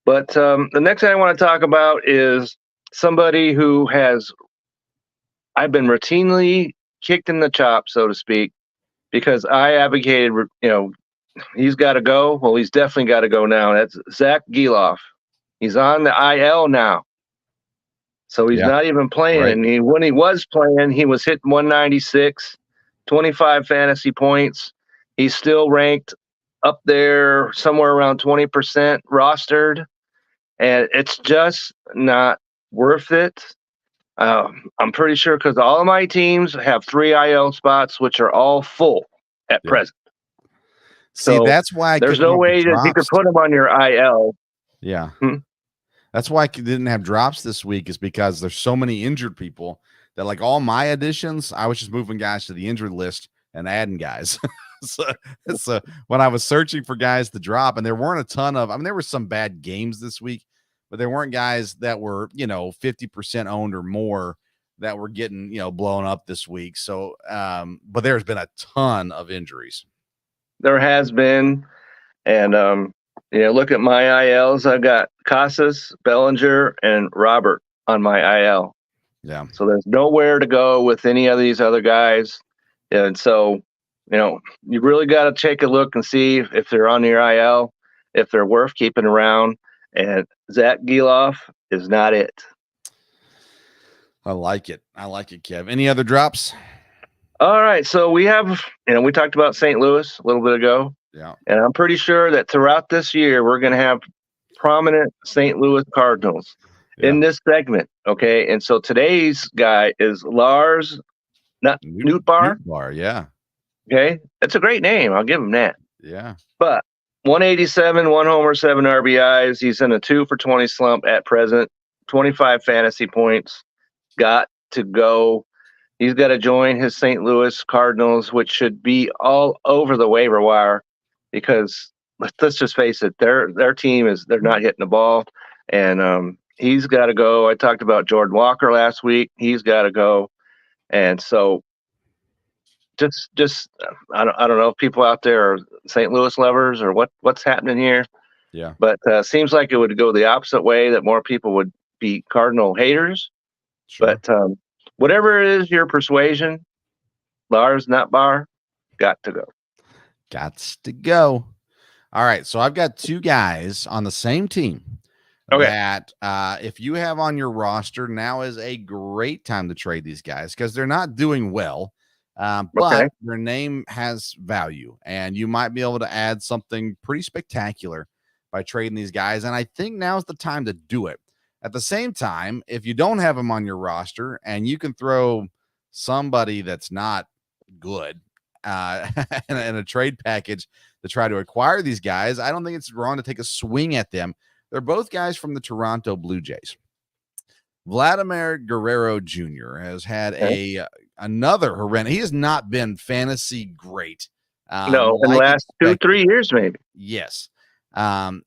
C: But the next thing I want to talk about is somebody who I've been routinely kicked in the chop, so to speak, because I advocated, he's got to go. Well, he's definitely got to go now. That's Zach Geloff. He's on the IL now. So he's not even playing. Right. When he was playing, he was hitting 196, 25 fantasy points. He's still ranked up there somewhere around 20% rostered. And it's just not worth it. I'm pretty sure because all of my teams have 3 IL spots, which are all full at present.
B: See,
C: So
B: that's why I
C: there's
B: couldn't
C: no
B: get the
C: way that you could
B: drops.
C: put them on your IL.
B: Yeah.
C: Hmm.
B: That's why I didn't have drops this week, is because there's so many injured people that, like, all my additions, I was just moving guys to the injured list and adding guys. so when I was searching for guys to drop, and there weren't a ton of, I mean, there were some bad games this week, but there weren't guys that were, 50% owned or more that were getting, blown up this week. So, but there's been a ton of injuries.
C: There has been. And, look at my ILs. I've got Casas, Bellinger, and Robert on my IL.
B: Yeah.
C: So there's nowhere to go with any of these other guys. And so, you really got to take a look and see if they're on your IL, if they're worth keeping around. And Zach Geloff is not it.
B: I like it. I like it, Kev. Any other drops?
C: All right. So we have, we talked about St. Louis a little bit ago.
B: Yeah.
C: And I'm pretty sure that throughout this year, we're going to have prominent St. Louis Cardinals in this segment. Okay. And so today's guy is Lars Nootbaar.
B: Nootbaar, yeah.
C: Okay. That's a great name. I'll give him that.
B: Yeah.
C: But 187, 1 homer, 7 RBIs. He's in a 2 for 20 slump at present, 25 fantasy points. Got to go. He's got to join his St. Louis Cardinals, which should be all over the waiver wire, because let's just face it, their team they're not hitting the ball, and he's got to go. I talked about Jordan Walker last week. He's got to go, and so just I don't know if people out there are St. Louis lovers or what's happening here.
B: Yeah,
C: but seems like it would go the opposite way, that more people would be Cardinal haters.
B: Sure.
C: But whatever it is your persuasion, Lars Nootbaar, got to go.
B: Gots to go. All right. So I've got 2 guys on the same team that if you have on your roster, now is a great time to trade these guys, because they're not doing well. But their name has value, and you might be able to add something pretty spectacular by trading these guys. And I think now's the time to do it. At the same time, if you don't have them on your roster and you can throw somebody that's not good in a trade package to try to acquire these guys, I don't think it's wrong to take a swing at them. They're both guys from the Toronto Blue Jays. Vladimir Guerrero Jr. has had another horrendous. He has not been fantasy great.
C: No, in the last 2-3 years, maybe.
B: Yes.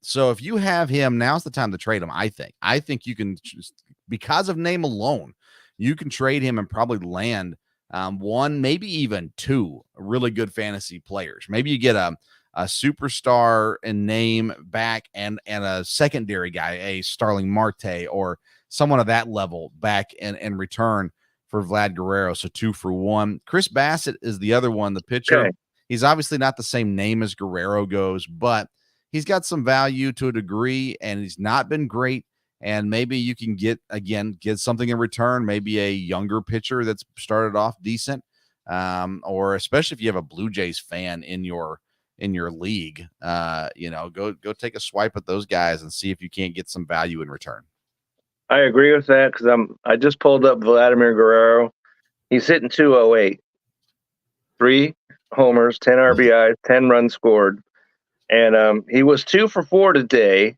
B: So if you have him, now's the time to trade him. I think you can, just because of name alone, you can trade him and probably land 1, maybe even 2 really good fantasy players. Maybe you get a superstar in name back and a secondary guy, a Starling Marte or someone of that level back in return for Vlad Guerrero. So 2 for 1. Chris Bassett is the other one, the pitcher.
C: Okay.
B: He's obviously not the same name as Guerrero goes, but he's got some value to a degree, and he's not been great. And maybe you can get something in return, maybe a younger pitcher that's started off decent, or especially if you have a Blue Jays fan in your league, go take a swipe at those guys and see if you can't get some value in return.
C: I agree with that, because I just pulled up Vladimir Guerrero. He's hitting 208, 3 homers, 10 RBIs, 10 runs scored. And he was 2 for 4 today,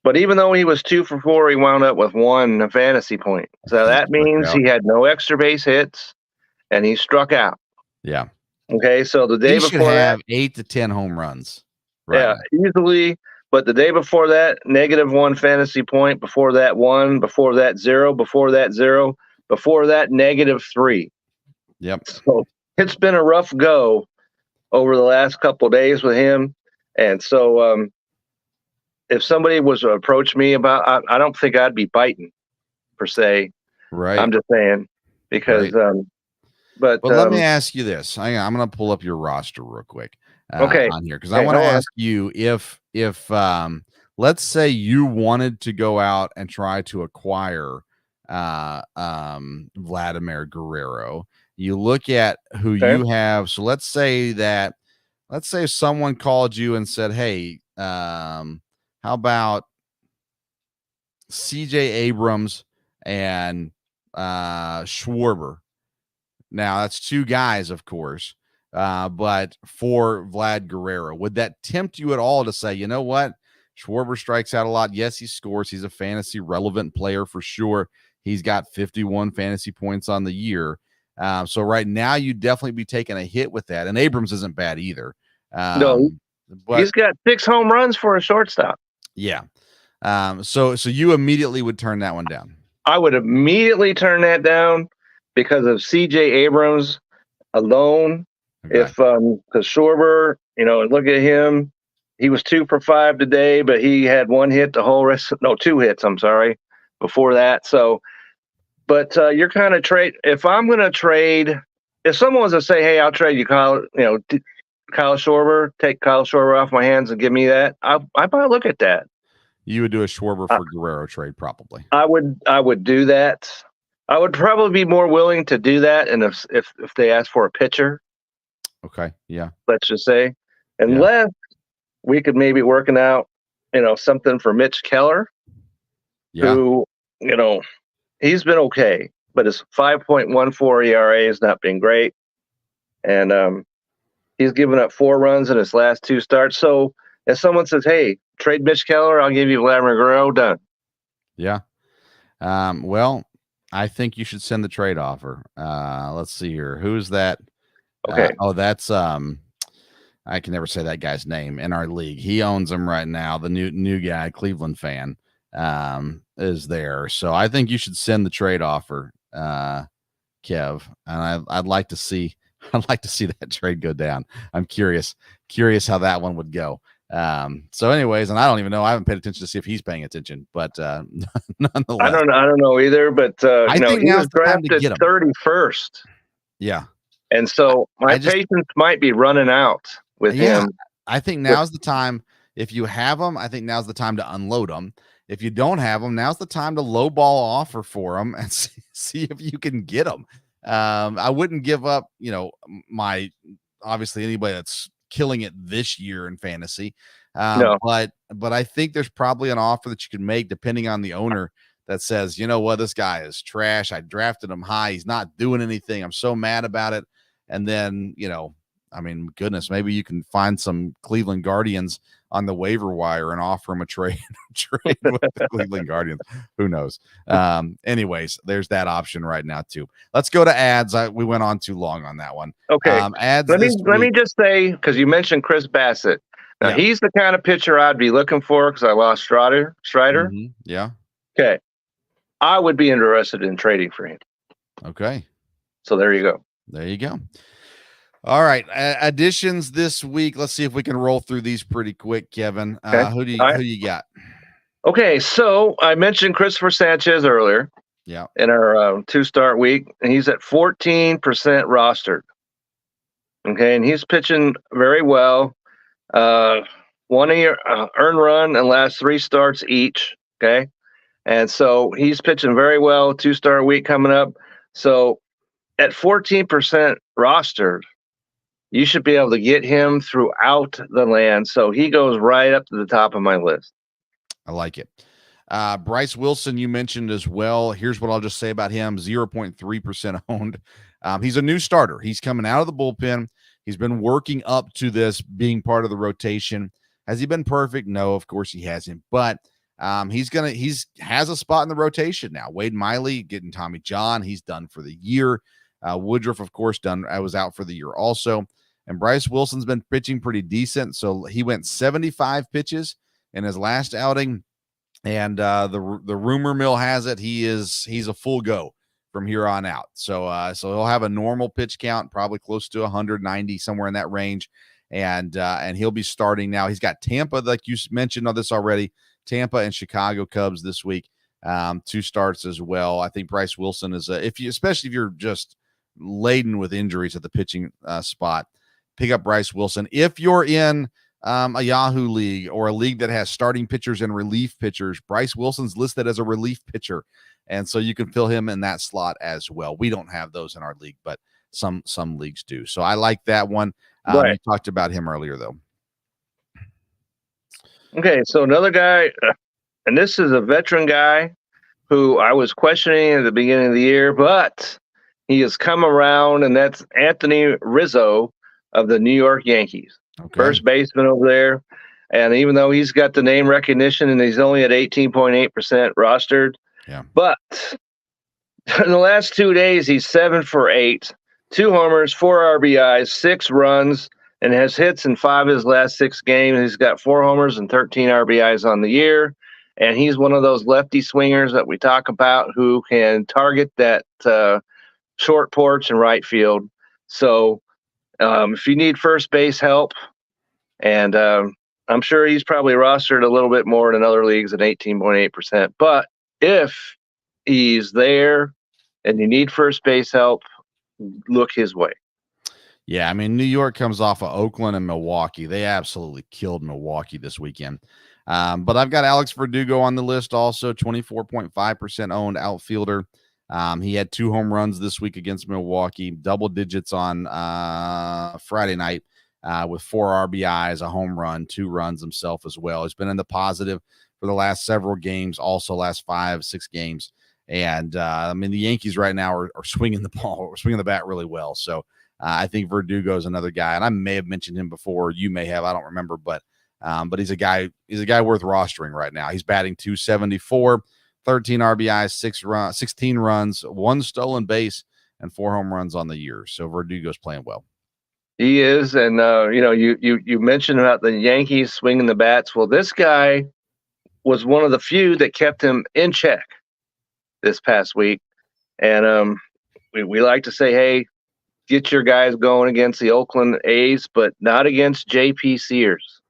C: but even though he was 2 for 4, he wound up with 1 fantasy point. So that means he had no extra base hits, and he struck out.
B: Yeah.
C: Okay, so the day
B: he
C: before
B: should have 8 to 10 home runs.
C: Right. Yeah, easily. But the day before that, -1 fantasy point. Before that, 1. Before that, 0. Before that, 0. Before that, -3.
B: Yep.
C: So it's been a rough go over the last couple of days with him. And so if somebody was to approach me about, I don't think I'd be biting per se.
B: Right.
C: I'm just saying, because,
B: but let me ask you this. I'm going to pull up your roster real quick on here, because I want to ask you if let's say you wanted to go out and try to acquire Vladimir Guerrero. You look at who you have. So let's say someone called you and said, hey, how about CJ Abrams and Schwarber. Now that's two guys, of course, but for Vlad Guerrero, would that tempt you at all to say, you know what? Schwarber strikes out a lot. Yes, he scores. He's a fantasy relevant player for sure. He's got 51 fantasy points on the year. So right now you'd definitely be taking a hit with that. And Abrams isn't bad either.
C: No, but he's got 6 home runs for a shortstop.
B: Yeah. So you immediately would turn that one down.
C: I would immediately turn that down because of CJ Abrams alone. Okay. If because Schwarber, look at him. He was 2 for 5 today, but he had 1 hit the whole rest. No, 2 hits. I'm sorry. Before that. So, but you're kind of trade. If I'm going to trade, if someone was to say, "Hey, I'll trade you, Kyle," Kyle Schwarber, take Kyle Schwarber off my hands and give me that, I probably look at that.
B: You would do a Schwarber for Guerrero trade, probably.
C: I would do that. I would probably be more willing to do that, and if they ask for a pitcher.
B: Okay. Yeah.
C: Let's just say, unless we could maybe working out, something for Mitch Keller.
B: Yeah.
C: Who, he's been okay, but his 5.14 ERA has not been great. And he's given up 4 runs in his last 2 starts. So if someone says, "Hey, trade Mitch Keller, I'll give you Vladimir Guerrero," done.
B: Yeah. Well, I think you should send the trade offer. Let's see here. Who's that?
C: Okay.
B: That's I can never say that guy's name in our league. He owns them right now. The new guy, Cleveland fan, is there. So I think you should send the trade offer, Kev. And I'd like to see that trade go down. I'm curious how that one would go. So anyways, and I don't even know, I haven't paid attention to see if he's paying attention, but nonetheless, I
C: don't know either, but
B: I think
C: he was drafted 31st.
B: Yeah.
C: And so my patience might be running out with him.
B: I think now's the time. If you have them, I think now's the time to unload them. If you don't have them, now's the time to lowball offer for them and see if you can get them. I wouldn't give up, obviously anybody that's killing it this year in fantasy.
C: No.
B: But I think there's probably an offer that you can make depending on the owner that says, you know what, this guy is trash. I drafted him high. He's not doing anything. I'm so mad about it. And then, goodness, maybe you can find some Cleveland Guardians on the waiver wire and offer him a trade with the Cleveland Guardians. Who knows? Anyways, there's that option right now too. Let's go to ads. We went on too long on that one.
C: Okay.
B: Ads.
C: Let me just say, because you mentioned Chris Bassett. Now he's the kind of pitcher I'd be looking for because I lost Strider.
B: Mm-hmm. Yeah.
C: Okay. I would be interested in trading for him.
B: Okay.
C: So there you go.
B: There you go. All right. Additions this week. Let's see if we can roll through these pretty quick, Kevin.
C: Okay.
B: Who do you got?
C: Okay. So I mentioned Christopher Sanchez earlier.
B: Yeah.
C: In our 2-start week, and he's at 14% rostered. Okay. And he's pitching very well. 1 earned run in last 3 starts each. Okay. And so he's pitching very well. 2-start week coming up. So at 14% rostered, you should be able to get him throughout the land. So he goes right up to the top of my list.
B: I like it. Bryce Wilson, you mentioned as well. Here's what I'll just say about him. 0.3% owned. He's a new starter. He's coming out of the bullpen. He's been working up to this being part of the rotation. Has he been perfect? No, of course he hasn't. But he has a spot in the rotation now. Wade Miley getting Tommy John. He's done for the year. Woodruff, of course, was out for the year also. And Bryce Wilson's been pitching pretty decent. So he went 75 pitches in his last outing. And the rumor mill has it he's a full go from here on out. So he'll have a normal pitch count, probably close to 190, somewhere in that range. And he'll be starting now. He's got Tampa, like you mentioned on this already, Tampa and Chicago Cubs this week. 2 starts as well. I think Bryce Wilson is especially if you're just laden with injuries at the pitching spot, pick up Bryce Wilson. If you're in a Yahoo league or a league that has starting pitchers and relief pitchers, Bryce Wilson's listed as a relief pitcher. And so you can fill him in that slot as well. We don't have those in our league, but some leagues do. So I like that one.
C: Right.
B: You talked about him earlier though.
C: Okay. So another guy, and this is a veteran guy who I was questioning at the beginning of the year, but he has come around, and that's Anthony Rizzo of the New York Yankees.
B: Okay.
C: First baseman over there. And even though he's got the name recognition and he's only at 18.8% rostered, but in the last 2 days, he's 7 for 8, 2 homers, 4 RBIs, 6 runs, and has hits in 5 of his last 6 games. He's got 4 homers and 13 RBIs on the year. And he's one of those lefty swingers that we talk about who can target that short porch and right field. So if you need first base help, and I'm sure he's probably rostered a little bit more in other leagues at 18.8%. But if he's there and you need first base help, look his way.
B: Yeah, I mean, New York comes off of Oakland and Milwaukee. They absolutely killed Milwaukee this weekend. But I've got Alex Verdugo on the list also, 24.5% owned outfielder. He had 2 home runs this week against Milwaukee, double digits on Friday night with 4 RBIs, a home run, 2 runs himself as well. He's been in the positive for the last several games, also last 5-6 games. And I mean, the Yankees right now are swinging the ball, or swinging the bat really well. So I think Verdugo is another guy, and I may have mentioned him before. You may have, I don't remember, but he's a guy worth rostering right now. He's batting .274, 13 RBIs, 16 runs, 1 stolen base, and 4 home runs on the year. So Verdugo's playing well.
C: He is, and you mentioned about the Yankees swinging the bats. Well, this guy was one of the few that kept him in check this past week, and we like to say, hey, get your guys going against the Oakland A's, but not against J.P. Sears.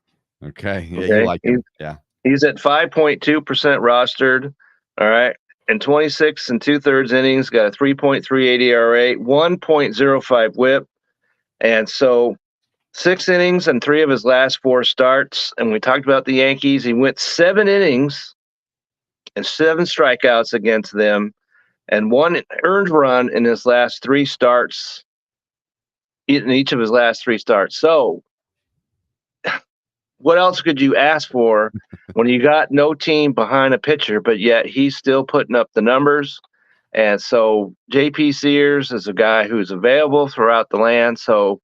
B: Okay, yeah, okay? You like him. Yeah,
C: he's at 5.2% rostered. All right, in 26 2/3 innings, got a 3.38 ERA, 1.05 WHIP, and so 6 innings and 3 of his last 4 starts. And we talked about the Yankees. He went 7 innings and 7 strikeouts against them, and 1 earned run in his last 3 starts. In each of his last 3 starts. So what else could you ask for when you got no team behind a pitcher, but yet he's still putting up the numbers? And so J.P. Sears is a guy who's available throughout the land. So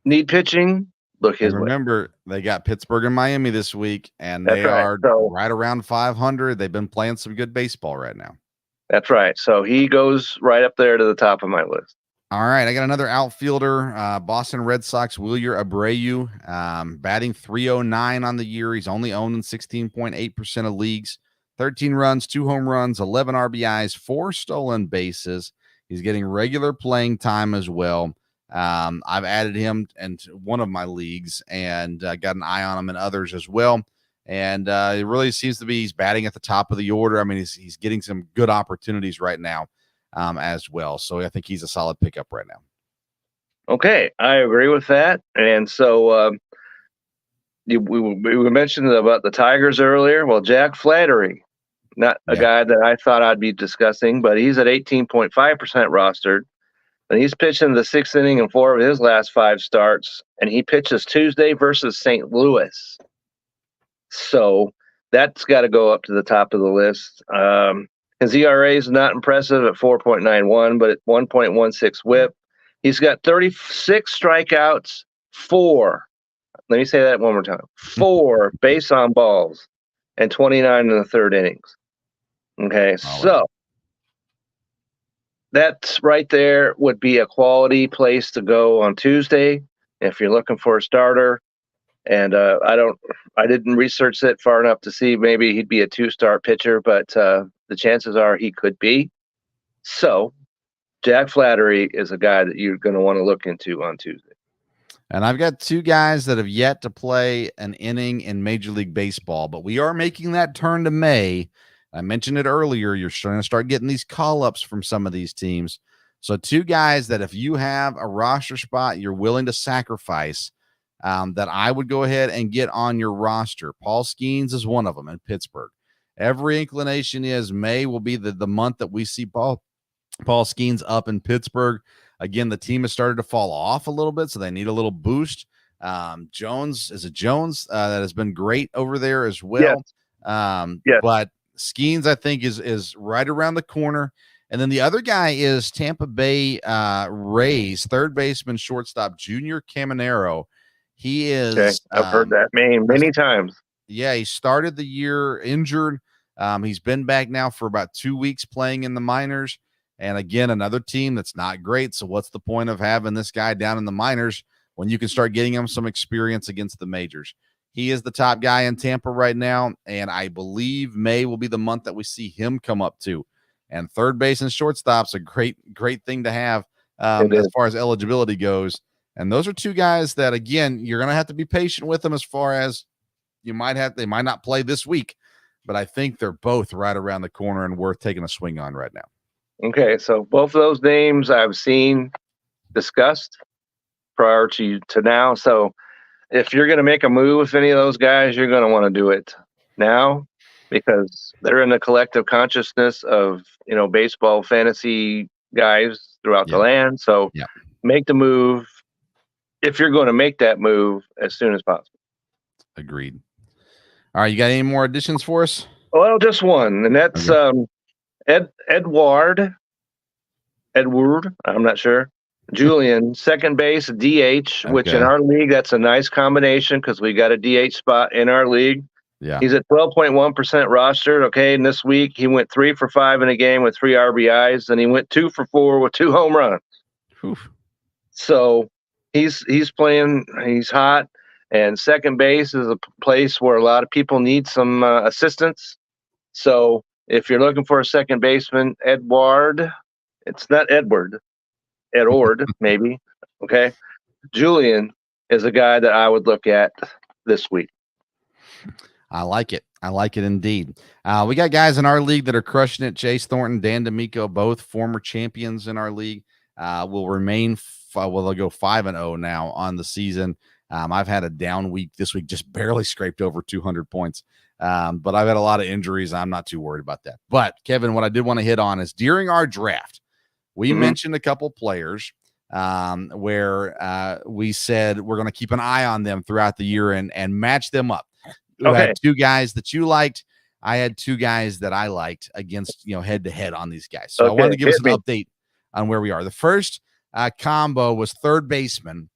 C: need pitching, look his way.
B: Remember, they got Pittsburgh and Miami this week, and they are right around 500. They've been playing some good baseball right now.
C: That's right. So he goes right up there to the top of my list.
B: All right, I got another outfielder, Boston Red Sox, Wilyer Abreu, batting .309 on the year. He's only owned in 16.8% of leagues, 13 runs, 2 home runs, 11 RBIs, 4 stolen bases. He's getting regular playing time as well. I've added him into one of my leagues and got an eye on him in others as well. And it really seems to be he's batting at the top of the order. I mean, he's getting some good opportunities right now. As well. So I think he's a solid pickup right now.
C: Okay, I agree with that. And so we mentioned about the Tigers earlier. Well, Jack Flaherty, not a guy that I thought I'd be discussing, but he's at 18.5% rostered. And he's pitching the 6th inning in 4 of his last 5 starts. And he pitches Tuesday versus St. Louis. So that's got to go up to the top of the list. His ERA is not impressive at 4.91, but at 1.16 WHIP. He's got 36 strikeouts, 4. Let me say that one more time. 4 base on balls, and 29 in the 3rd innings. Okay, so that's right there would be a quality place to go on Tuesday if you're looking for a starter. And I didn't research it far enough to see maybe he'd be a 2-star pitcher, but the chances are he could be. So Jack Flaherty is a guy that you're going to want to look into on Tuesday.
B: And I've got 2 guys that have yet to play an inning in Major League Baseball, but we are making that turn to May. I mentioned it earlier. You're starting to start getting these call-ups from some of these teams. So 2 guys that if you have a roster spot you're willing to sacrifice, that I would go ahead and get on your roster. Paul Skeens is one of them in Pittsburgh. Every inclination is May will be the month that we see Paul Skeens up in Pittsburgh. Again, the team has started to fall off a little bit, so they need a little boost. Jones that has been great over there as well.
C: Yes.
B: But Skeens, I think, is right around the corner. And then the other guy is Tampa Bay Rays third baseman, shortstop, Junior Caminero. He is.
C: Okay. I've heard that name many times.
B: Yeah, he started the year injured. He's been back now for about 2 weeks playing in the minors. And again, another team that's not great. So what's the point of having this guy down in the minors when you can start getting him some experience against the majors? He is the top guy in Tampa right now, and I believe May will be the month that we see him come up too. And third base and shortstop's a great thing to have as far as eligibility goes. And those are two guys that, again, you're going to have to be patient with them as far as they might not play this week, but I think they're both right around the corner and worth taking a swing on right now.
C: Okay, so both of those names I've seen discussed prior to now. So if you're going to make a move with any of those guys, you're going to want to do it now because they're in the collective consciousness of, baseball fantasy guys throughout the land. So make the move if you're going to make that move as soon as possible.
B: Agreed. All right, you got any more additions for us?
C: Well, just one, and that's Edward, I'm not sure. Julian, second base, DH, which in our league, that's a nice combination because we got a DH spot in our league.
B: Yeah.
C: He's at 12.1% rostered. Okay. And this week he went 3 for 5 in a game with 3 RBIs, and he went 2 for 4 with 2 home runs.
B: Oof.
C: So he's playing, he's hot, and second base is a place where a lot of people need some assistance. So if you're looking for a second baseman, Edward, it's not Edward maybe. Okay. Julian is a guy that I would look at this week.
B: I like it. I like it indeed. We got guys in our league that are crushing it. Chase Thornton, Dan D'Amico, both former champions in our league, will remain. They'll go 5-0 now on the season. I've had a down week this week, just barely scraped over 200 points. But I've had a lot of injuries. I'm not too worried about that. But Kevin, what I did want to hit on is during our draft, we mentioned a couple players where we said we're going to keep an eye on them throughout the year and match them up. You had 2 guys that you liked. I had 2 guys that I liked against, head to head on these guys. So I wanted to give us an update on where we are. The first combo was third baseman.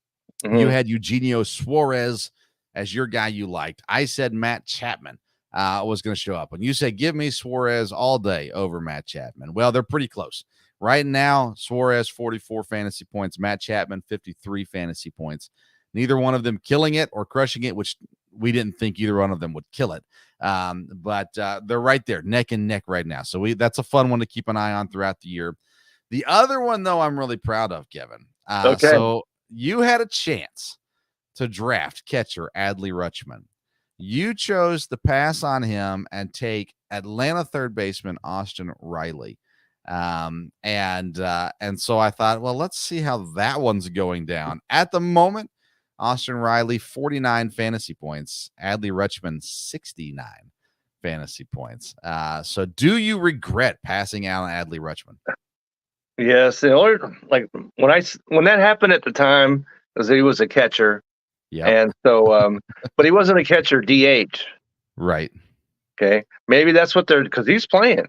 B: You had Eugenio Suarez as your guy you liked. I said Matt Chapman was going to show up. And you said, give me Suarez all day over Matt Chapman. Well, they're pretty close. Right now, Suarez, 44 fantasy points. Matt Chapman, 53 fantasy points. Neither one of them killing it or crushing it, which we didn't think either one of them would kill it. But they're right there, neck and neck right now. So that's a fun one to keep an eye on throughout the year. The other one, though, I'm really proud of, Kevin. So you had a chance to draft catcher Adley Rutschman. You chose to pass on him and take Atlanta third baseman Austin Riley. And so I thought, well, let's see how that one's going down. At the moment, Austin Riley, 49 fantasy points. Adley Rutschman, 69 fantasy points. So do you regret passing out on Adley Rutschman?
C: Yes. When that happened at the time, because he was a catcher. Yeah. And so, but he wasn't a catcher DH.
B: Right.
C: Okay. Maybe that's what because he's playing.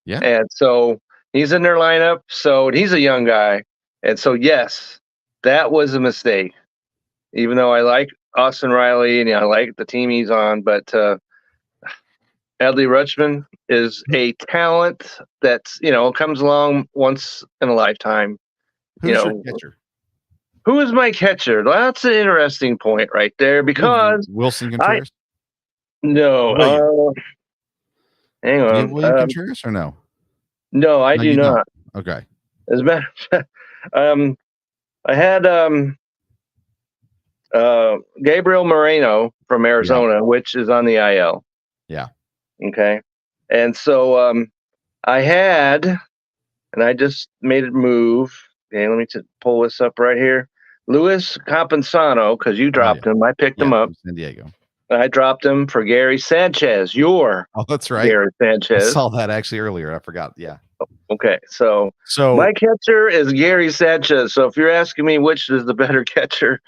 B: Yeah.
C: And so he's in their lineup. So he's a young guy. And so, yes, that was a mistake. Even though I like Austin Riley and I like the team he's on, but Adley Rutschman is a talent that's, comes along once in a lifetime.
B: Who's your catcher?
C: Who is my catcher? That's an interesting point right there because
B: Wilson Contreras?
C: No. Hang on.
B: William Contreras or no?
C: No, I do not.
B: Okay.
C: As a matter of fact, I had Gabriel Moreno from Arizona, which is on the IL.
B: Yeah.
C: Okay. And so I had, and I just made it move. Okay, let me pull this up right here. Luis Campusano, because you dropped him. I picked him up.
B: San Diego.
C: I dropped him for Gary Sanchez.
B: That's right.
C: Gary Sanchez.
B: I saw that actually earlier. I forgot. Yeah.
C: Okay. So my catcher is Gary Sanchez. So if you're asking me which is the better catcher,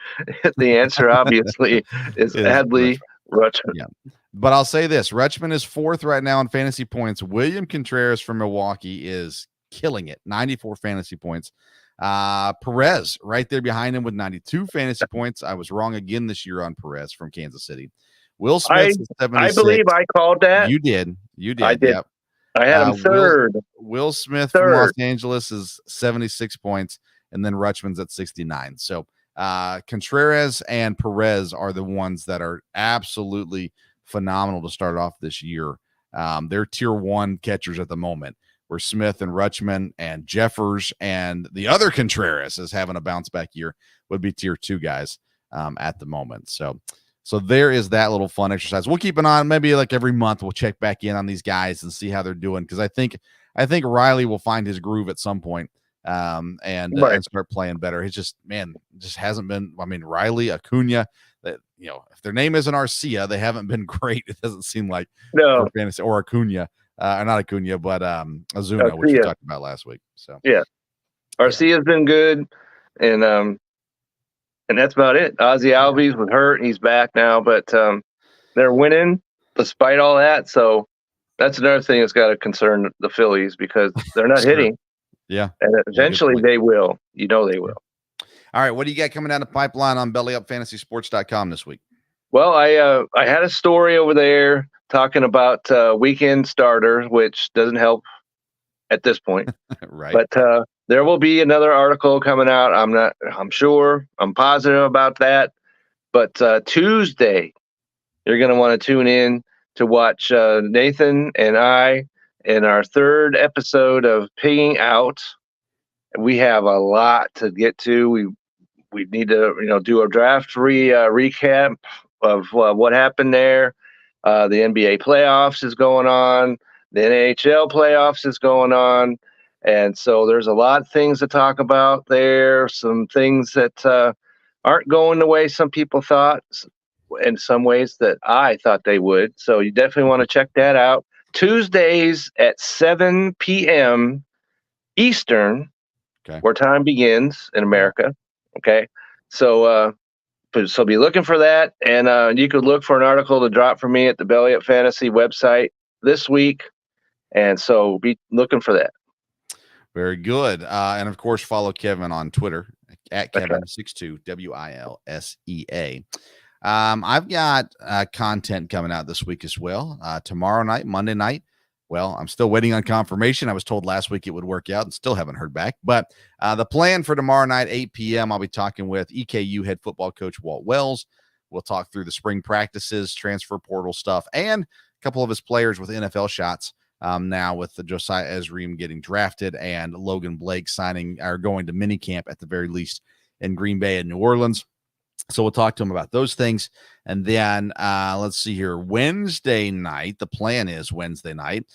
C: the answer obviously is Adley Rutschman.
B: Yeah. But I'll say this: Rutschman is 4th right now in fantasy points. William Contreras from Milwaukee is killing it, 94 fantasy points. Perez right there behind him with 92 fantasy points. I was wrong again this year on Perez from Kansas City. Will Smith is 76.
C: I believe I called that.
B: You did.
C: I did.
B: Yep.
C: I had him third.
B: Will Smith from Los Angeles is 76 points, and then Rutschman's at 69. So Contreras and Perez are the ones that are absolutely phenomenal to start off this year. They're tier 1 catchers at the moment, where Smith and Rutschman and Jeffers and the other Contreras is having a bounce back year would be tier 2 guys at the moment. So there is that little fun exercise. We'll keep an eye on, maybe like every month we'll check back in on these guys and see how they're doing. Cause I think Riley will find his groove at some point and start playing better. It's just, man, just hasn't been, I mean, Riley, Acuna, that, if their name isn't Arcia, they haven't been great. It doesn't seem like for fantasy, or Acuna, not Acuna, but Ozuna, which we talked about last week. So
C: yeah, Arcia has been good, and that's about it. Ozzy Albies was hurt, and he's back now, but they're winning despite all that. So that's another thing that's got to concern the Phillies, because they're not hitting.
B: Yeah,
C: and eventually they will. They will.
B: All right, what do you got coming down the pipeline on BellyUpFantasySports.com this week?
C: Well, I had a story over there talking about weekend starters, which doesn't help at this point.
B: Right.
C: But there will be another article coming out. I'm positive about that. But Tuesday, you're going to want to tune in to watch Nathan and I in our 3rd episode of Pigging Out. We have a lot to get to. We need to, do a draft recap of what happened there. The NBA playoffs is going on. The NHL playoffs is going on. And so there's a lot of things to talk about there. Some things that aren't going the way some people thought, in some ways that I thought they would. So you definitely want to check that out. Tuesdays at 7 p.m. Eastern, where time begins in America. Okay. So be looking for that. And you could look for an article to drop for me at the Belly Up Fantasy website this week. And so be looking for that.
B: Very good. And of course, follow Kevin on Twitter at Kevin62 WILSEA. I've got content coming out this week as well. Tomorrow night, Monday night. Well, I'm still waiting on confirmation. I was told last week it would work out and still haven't heard back. But the plan for tomorrow night, 8 p.m., I'll be talking with EKU head football coach Walt Wells. We'll talk through the spring practices, transfer portal stuff, and a couple of his players with NFL shots. Now with the Josiah Ezreem getting drafted and Logan Blake signing or going to minicamp at the very least in Green Bay and New Orleans. So we'll talk to him about those things. And then let's see here. Wednesday night, the plan is Wednesday night.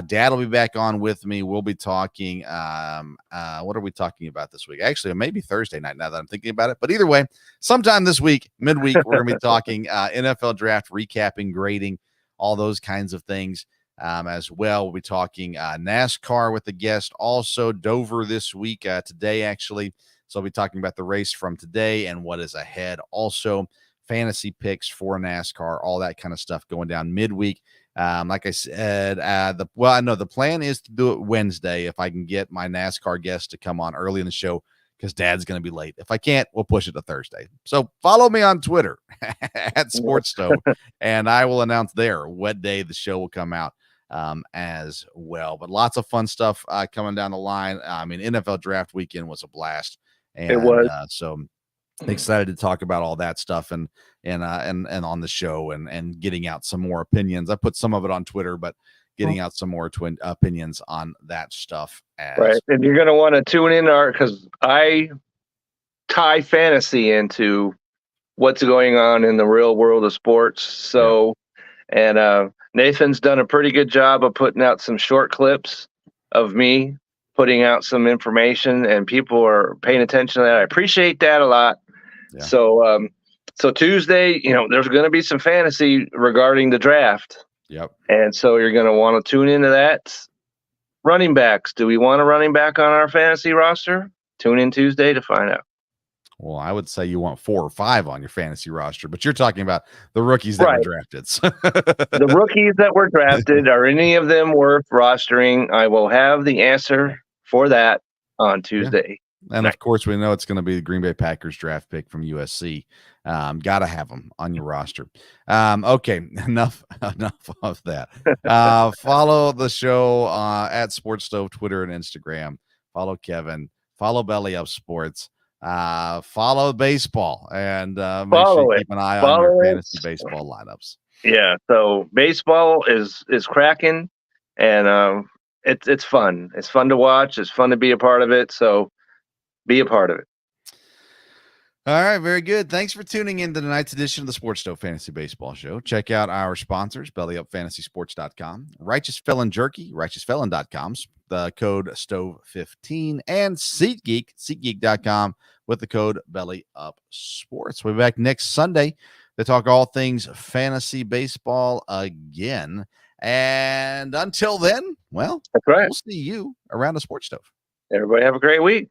B: Dad will be back on with me. We'll be talking. What are we talking about this week? Actually, maybe Thursday night now that I'm thinking about it. But either way, sometime this week, midweek, we're going to be talking NFL draft, recapping, grading, all those kinds of things. As well, we'll be talking NASCAR with a guest. Also, Dover this week, today actually. So I'll be talking about the race from today and what is ahead. Also, fantasy picks for NASCAR, all that kind of stuff going down midweek. Like I said, the plan is to do it Wednesday if I can get my NASCAR guest to come on early in the show, because Dad's going to be late. If I can't, we'll push it to Thursday. So follow me on Twitter at SportsStove, and I will announce there what day the show will come out as well. But lots of fun stuff coming down the line. I mean, NFL draft weekend was a blast. And
C: it was.
B: So excited to talk about all that stuff and on the show and getting out some more opinions. I put some of it on Twitter, but getting out some more opinions on that stuff.
C: Right. And you're going to want to tune in because I tie fantasy into what's going on in the real world of sports. So, and Nathan's done a pretty good job of putting out some short clips of me putting out some information, and people are paying attention to that. I appreciate that a lot. Yeah. So Tuesday, there's going to be some fantasy regarding the draft.
B: Yep. And
C: so you're going to want to tune into that. Running backs. Do we want a running back on our fantasy roster? Tune in Tuesday to find out.
B: Well, I would say you want 4 or 5 on your fantasy roster, but you're talking about the rookies that were
C: Right.
B: drafted.
C: The rookies that were drafted, are any of them worth rostering? I will have the answer for that on Tuesday.
B: And of course, we know it's going to be the Green Bay Packers draft pick from USC. Got to have them on your roster. Okay, enough of that. Follow the show at Sports Stove, Twitter and Instagram. Follow Kevin. Follow Belly Up Sports. Follow baseball, and make sure you keep an eye on your fantasy baseball lineups.
C: Yeah, so baseball is cracking, and it's fun. It's fun to watch. It's fun to be a part of it. So be a part of it.
B: All right, very good. Thanks for tuning in to tonight's edition of the Sports Stove Fantasy Baseball Show. Check out our sponsors, bellyupfantasysports.com, Righteous Felon Jerky, righteousfelon.com, the code STOVE15, and SeatGeek, SeatGeek.com with the code BellyUpSports. We'll be back next Sunday to talk all things fantasy baseball again. And until then, well,
C: that's right.
B: We'll see you around the Sports Stove.
C: Everybody have a great week.